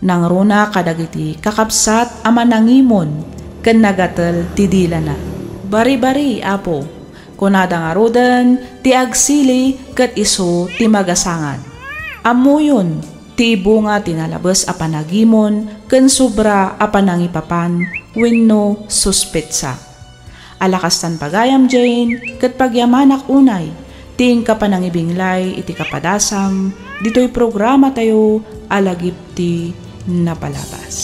Nangruna kadag iti kakapsat ama nangimon ken nagatel ti dila na. Bari-bari apo, kunada nga roden ti agsili ket iso ti magasangan. Amuyon, Ti bunga tinalabas a panagimon, ken sobra a panangipapan, wenno suspetsa. Alakastan pagayam Jane, ket pagyamanak unay, ting kapanangibinglay iti kapadasam, dito'y programa tayo alagip ti napalabas.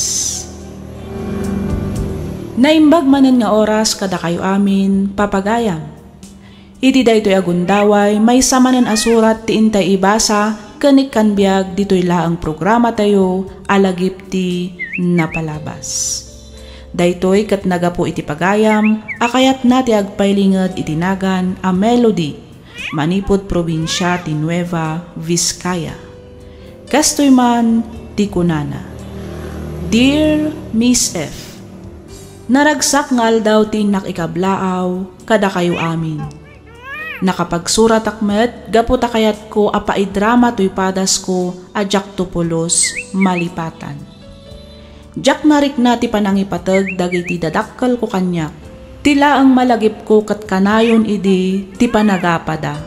Naimbag manen nga oras kada kayo amin, papagayam. Iti daytoy agundaway, may samanen asurat ti intay ibasa, kanik kanbiag dito'y laang programa tayo, alagip ti napalabas. Daytoy kat nagapo iti pagayam, akayat nati agpailingad itinagan a melody, manipod probinsya ti Nueva Vizcaya. Kastoy man ti kunana. Dear Miss F, naragsak ngal daw ti nakikablaaw kada kayo amin. Nakapagsurat akmet, gaputa kayat ko apaidrama to'y padas ko ajak tupulos malipatan. Jak narik na ti panangipatag dagiti dadakkel ko kanyak. Tila ang malagip ko kat kanayon idi ti panagapada.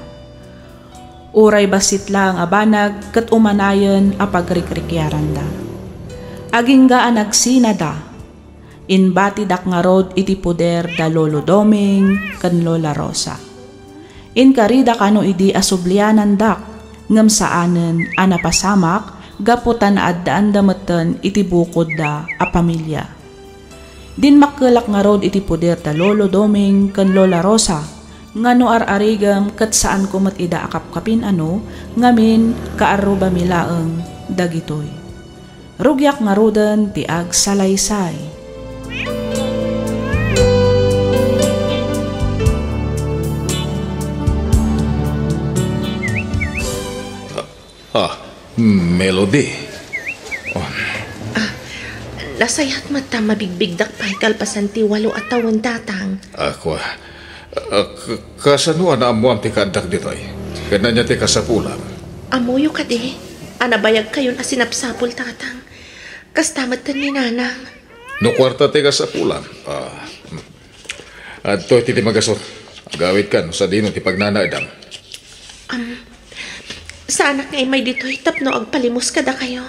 Uray basit lang abanag kat umanayon a pagrikrikyaran da. Aging gaan agsinada. Inbati dak nga rod iti poder da Lolo Doming kan Lola Rosa. Inkarida kano idi asublianan dak ngem saanen anapasamak gaputan addaan dameten iti bukod da a pamilya. Din makkelak nga rod iti poder da Lolo Doming ken Lola Rosa ngano ararigam ket saan ko met ida akapkapin ano ngamin kaaruba milaeng dagitoy. Rugyak nga roden ti ag salaysay. Melody. Nasayat mata mabigbigdak pa'y kalpasan ti 8 atawan datang. Ako, kasanuan na amuam ti kadak ditoy. Kaya niya ti kasapulam. Amuyo ka di. Anabayag kayon asinapsapul tatang. Kastamatan ni nanang. No kwarta ti kasapulam. At to'y ti magasot. Gawit kan sa dino ti pagnanaadam. Sa anak nga imay dito'y tapno agpalimos kada kayo.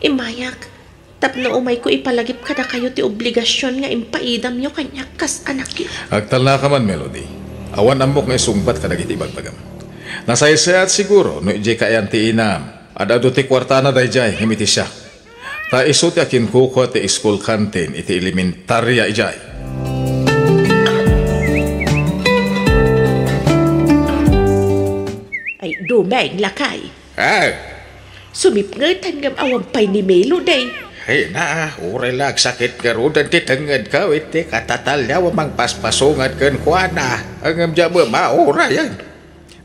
Imayak, tapno umay ko ipalagip kada kayo ti obligasyon nga impaidam nyo kanya kas anak yun. Agtal na ka man, Melody. Awan amok nga isungbat ka nagiti bagbagam. Nasaysayat siguro no ije kayan ti inam. Adado ti kwartana dayjay himiti siya. Ta iso ti akin kuko ti school canteen iti elementarya ijay. Ay, dumeng lakay. Ay! Sumipngetan ngam awampay ni Melo day. Hey na, uray lag sakit ka rodan ti tenged ka iti katatal niya wamang paspasungan ken kuana. Ang amja mo maura yan.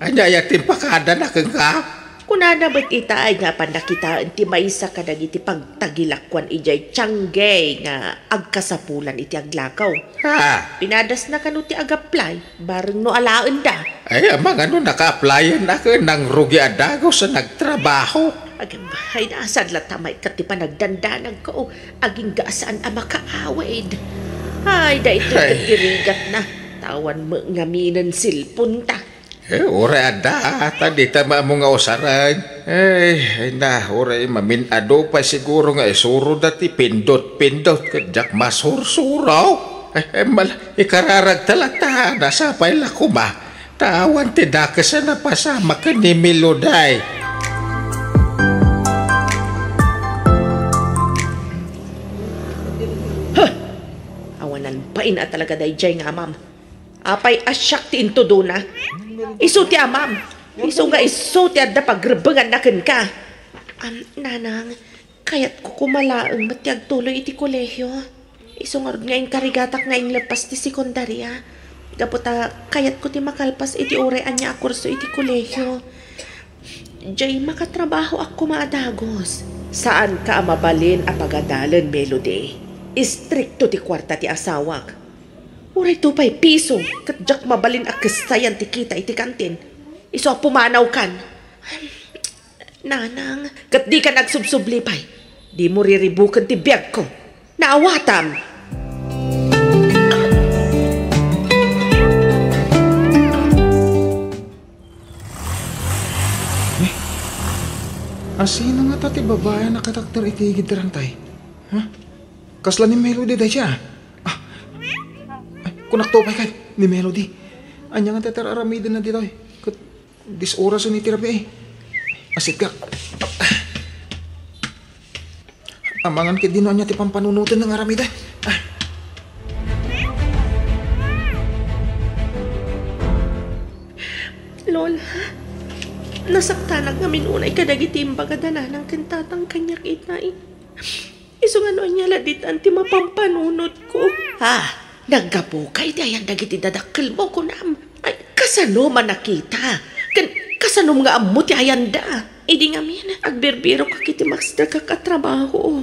Anya yatin pakada na keng ka. Kunana ba't itaay nga pandakitaan ti maysa ka iti pagtagilakwan ijay tsanggay nga agkasapulan iti aglakaw. Ha? Pinadas na kanu ti agaplay, bareng no alaan da. Ay, amang ano naka-applyan na ka ng rugi adago sa nagtrabaho. Aging bahay na asad latamay ka ti panagdandanag ko, aging gaasaan ama kaawid. Ay, da ito katirigat na, tawan mo ngaminan silpun ta. Ora ada, tadi tama mo nga usaran. Ay na, ora maminado pa siguro nga isuro dati pindot-pindot kajak masursuraw. Ikararag talata, nasa paila ko ba? Tawan tidakas na pasama ka ni Meloday. Awanan pa ina talaga dayjay nga ma'am. Apay asyak ti intudo na. Isu ti amam. Isu nga isu ti adda pagrebengan naken ka. Nanang, kayat ko kumalaang matiag tuloy iti kolehyo. Isu nga rin nga karigatak na lepas ti sekundarya. Gaputa kayat ko ti makalpas iti orean niya akurso iti kolehyo. Jay makatrabaho ako maadagos. Saan ka mabalin a pagadalan, Melody? Istrikto ti kwarta ti asawak. Uray to pa'y piso, katjak mabalin a kasayan ti kita iti kantin. Iso pumanaw kan. Nanang, kat di ka nagsubsubli pa'y. Di mo riribukan ti biyag ko. Naawatam! Asino nga tati babae nakatakter itigid terang tay? Ha? Kasla ni Melody day siya. Ay, kunak to pa kay ni Melody. Anya nga tatar aramidin na dito. Kat dis oras ni tirabi eh. Asit ka. Amangan kit dino anya ti pampanunutan ng aramida. Lola, nasaktanak nga minunay kadagitim bagadana ng kintatang kanyak itay. Iso nga noon niya ladit anti mapampanunod ko. Nagkapukay dayan dagiti dadakkel mo ko nam. Ay, kasano man nakita? Kasano nga amot yayanda? Idi nga min, agberbiro ka kiti master kakatrabaho.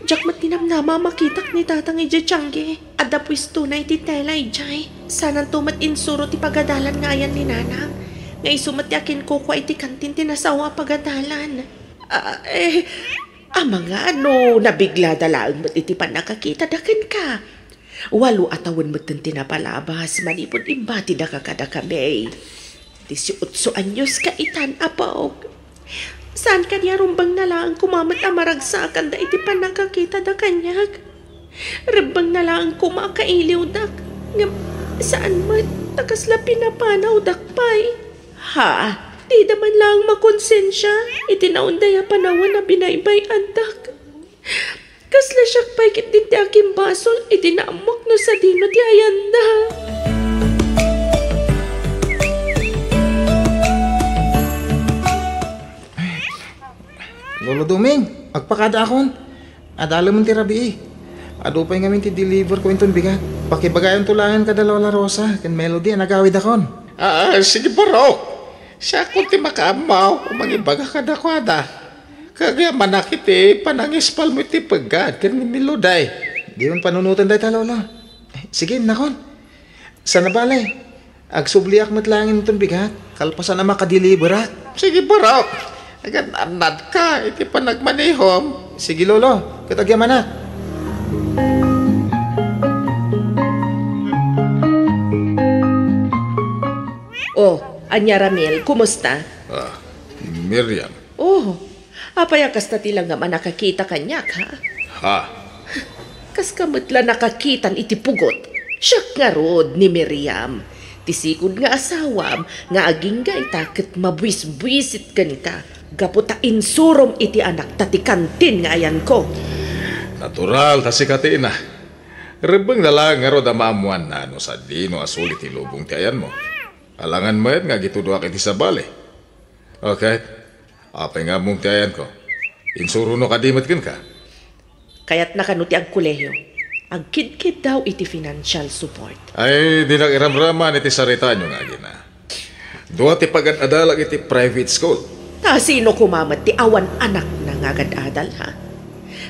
Jak matinam nama makitak ni tatang ija tiyangge. Adda pwisto na iti tela ijay. Sanang tumat insuro ti pagadalan nga yan ni nanang. Nga isumat yakin ko kwa iti kantin tinasawa pagadalan. Mga nabigla dalaang mat iti panakakita dakin ka. Walo atawon mat tinapalabas manipod imbati da kakada kami. 18 anyos ka itan apog. Saan kanya rumbang na lang kumamat amaragsakan da iti panakakita da kanyag? Rumbang na lang kumakailiw dak. Saan mat takasla pinapanaw dakpay? Di daman lang makonsensya. Itinaundaya panawan na binaybay andak. Kasla siyak pa'y kitin ti aking basol. Itinaamok no sa dino ti ayanda. Lolo Duming, agpakada akon. Adala mo ti rabi eh. Adupay ngamin ti deliver ko inton bigat. Pakibagayon tulangan kada Lola Rosa. Kan Melody, nagawid akon. Sige Barok. Siya kung ti makamaw, umangibaga kada kwada. Kagaya manakiti, panangispal mo ti pagad, kan ni Meloday. Di man panunutan day ta, Lolo. Sige, nakon. Sa nabalay, agsubliak matlangin itong bigat. Kalpasan na makadeliver at. Sige Barok. Agad anad ka, iti pa nagmanihom. Sige, Lolo. Katagyaman na. Anya Ramil, kumusta? Miriam. Apayakas na tilang nga manakakita kanyak, ha? Kas kamutla nakakitan iti pugot. Siyak nga rod ni Miriam. Tisikod nga asawam, nga aging ga itakit mabwis-bwisit kan ka. Gaputa insurom iti anak tati kantin nga ayan ko. Natural, tasi katiin na. Rebeng na lang nga rod amamuan na no sa dino asulit ilubong ti ayan mo. Alangan mo nga gituduak iti sa bali. Okay? Apay nga mong ti ayan ko. Insuro no kadimat kan ka. Kaya't nakanuti ang kuleyo. Ang kid-kid daw iti financial support. Ay, di nag-iramraman iti sarita nyo nga gina. Duwa ti pagad-adalag iti private school. Sino kumamat ti awan anak na ngagad-adal, ha?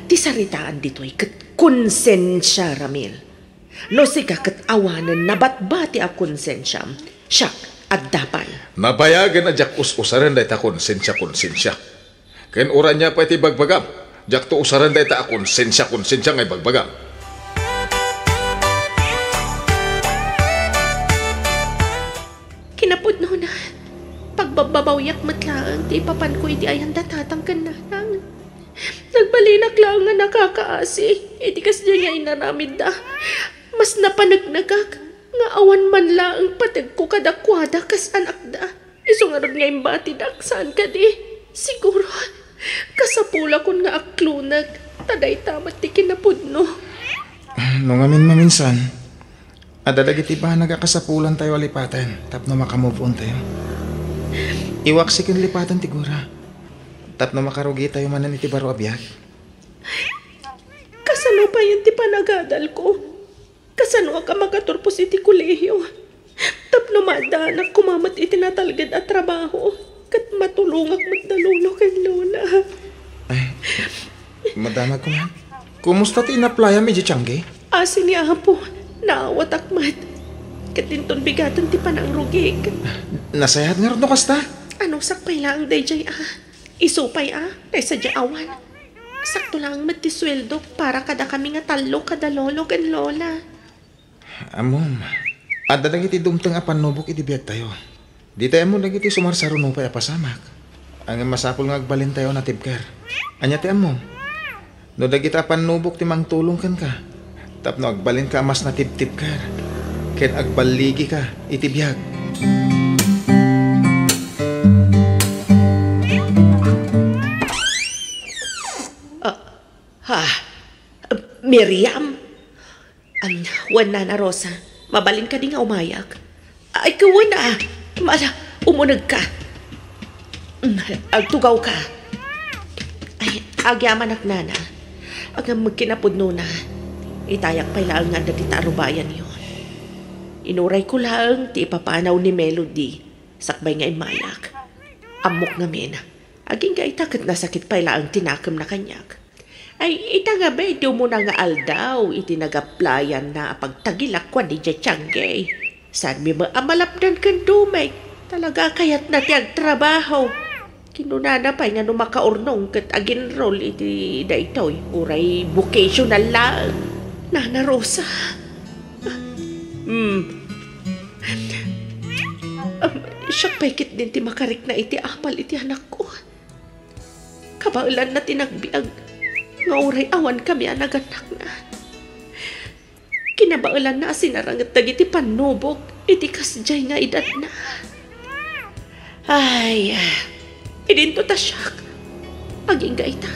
Ti saritaan dito'y kat konsensya, Ramil. No siga kat awanan nabatbati a konsensyam. Siyak at dapay. Nabayagan na jak usaran day ta konsensya. Ken oran niya pa iti bagbagam. Jak to usaran day ta konsensya ngay bagbagam. Kinapod no na. Pagbabawyak matlaan, ti papan ko iti ayan datatang kananang. Nagbalinak lang nga nakakaasi. Iti kas diya nga inaramid da. Mas napanagnagak. Nga awan man lang patag ko kadakwada kas anak da. Iso nga rin nga imbati dak saan ka di. Siguro, kasapula kon nga aklunag. Taday tamat ti kinapod no. Nung amin maminsan, adadagiti ba nagakasapulan tayo alipatan. Tap na makamove on tayo. Iwaksikin lipatan tigura. Tap na makarugi tayo manan iti baro abiyag. Kasano pa yan ti panagadal ko? Kasano ka makaturpos iti kulehiyo? Tap na madanak kumamat iti natalgad at trabaho. Kat matulungak magdalulo kay Lola. Ay, madamag ko man. Kumusta ti inaplaya medyo tiyangge? Asin niya po. Naawat akmat. Katinton bigatan ti panang rugig. Nasayad nga rin no kasta? Anong sakpay lang day jay Isupay kaysa jay awan. Sakto lang matisweldo para kada kami nga talo kada lolo kan lola. Amom, adadag iti dumtang apan nubok iti biyag tayo. Di tayo mo nagiti sumarsaro no pa apasamak. ang masapol nga agbalin tayo na tibkar. Anya ti amom. No dagita panubok ti mangtulong kan ka. Tapno agbalin ka mas na tibkar. Ken agbaligi ka itibiyag. Miriam? Wan na Rosa. Mabalin ka di nga umayak. Ay, kawan na. Umunag ka. Agtugaw ka. Ay, agyaman ak nana. Ang magkinapudno na. Itayak pa ilaan nga dati tarubayan yun. Inuray ko lang ti ipapanaw ni Melody. Sakbay nga imayak. Amok ngamin. Aging nga itakat na sakit pa ilaan tinakam na kanyak. Ay, itangabay do mo na nga aldaw, itinagaplayan na pagtagilakwan ni Jachanggay. Saan mi ba amalapdan kan dumay? Talaga kayat na tiyag trabaho. Kinunana pa nga no makaurnong kat aginroll iti da ito'y uray vocational lang. Nana Rosa. Siya paikit din ti makarik na iti apal iti anak ko. Kabaulan na tinagbiag. Nga uray awan kami anaganak na. Kinabaulan na sinarangat dagiti panubok, iti kasjay nga edad na. Ay, idinto ta siyak. Aging gaita.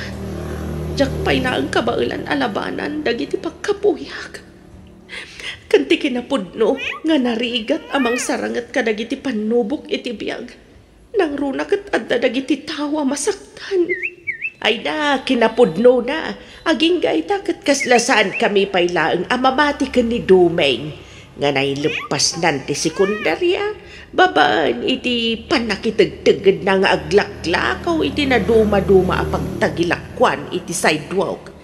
Jakpay na ang kabaulan alabanan, dagiti pagkapuyak. Kanti kinapudno, nga narigat amang sarangat kadagiti panubok iti biyag. Nang runakat adda dagiti tawa masaktan. Ay na, kinapudno na. Aging gaita kat kaslasan kami pailaang amamati ka ni Dumeng. Nga nailepas nanti sekundarya. Babaan iti panakitagtagad na nga aglaklakaw iti na duma-duma apag tagilakwan iti sidewalk.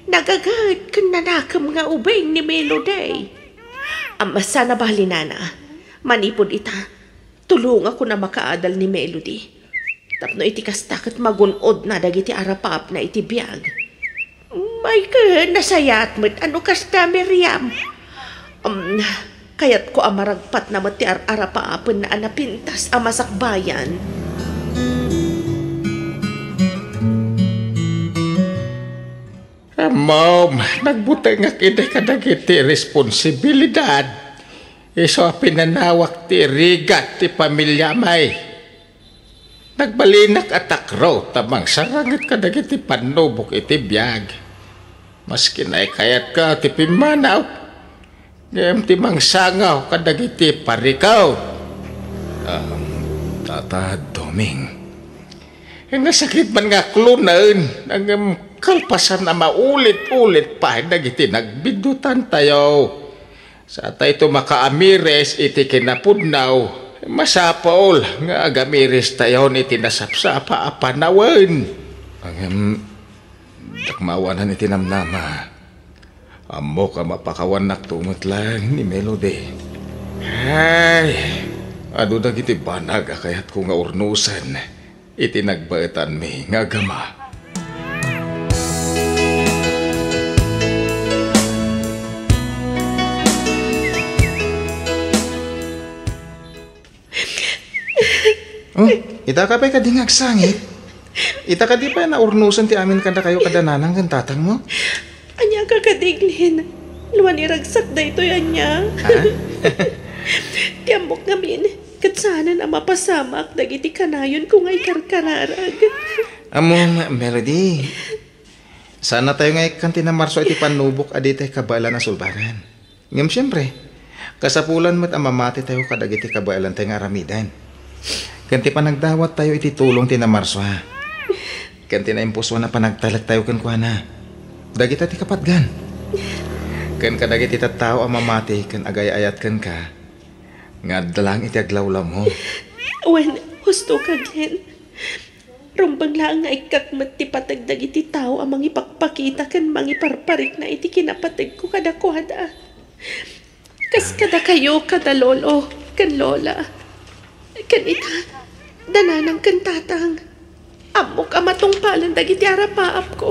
Nagagad kan nanakam nga ubeng ni Melody. Amasa na bali nana. Manipod ita. Tulong ako na makaadal ni Melody. Tapno iti kastakot magunod na dagiti arapap na iti biyag. May ka, nasayat mo't ano kasta, Miriam? Kayat ko amaragpat na mati arapapon na anapintas amasakbayan. Mom, nagbutay nga kini ka dagiti responsibilidad. Iso pinanawak ti rigat ti pamilya may. Nagbalinak atak raw, tamang sarangit ka dagiti panubok iti biyag. Mas kinay kayat ka ti pimanaw. Ngayam ti mangsangaw ka dagiti parikaw. Tata Doming. Nasakit man nga klunain. Ang kalpasan na maulit-ulit pa dagiti nagbidutan tayo. Sa tayo makaamires iti kinapudnaw. Masapol nga agamiris tayo ni tinasapsapa apanawan. Ang dakmawanan iti namnama. Amo ka mapakawan naktungot lang ni Melody. Ay, ado na iti banag kayat ko nga urnusan. Iti nagbaetan mi nga gama. Ita ka pa'y kadingag sangit. Ita ka di pa na urnusan ti amin kada kayo kadananang kan tatang mo. Anya ka kadiglin. Luwan iragsak da ito yan niya. Tiambok ngamin. Kat sana na mapasamak dagiti kanayon kung ay karkararag. Among Melody. Sana tayo nga ikanti na marso iti panubok adite kabala na sulbaran. Ngam siyempre. Kasapulan mo't amamati tayo kadagiti kabalan tayo nga ramidan. Kanti pa nagdawat tayo iti tulong tinamarso ha. Kanti na impuswa na panagtalag tayo kan kuha na. Dagita ti kapatgan. Kan kadagiti tattao ang mamati kan agay-ayat kan ka. Nga dalang iti aglawlam mo. Wen, husto ka gen. Rumbang lang nga ikakmat ti patagdag iti tao amang ipakpakita kan mangiparparik na iti kinapatag ko kada kuhada. Kas kada kayo kada lolo kan lola. Kan ita. Dananang kan tatang. Amok amatong palan dagiti arapaap ko.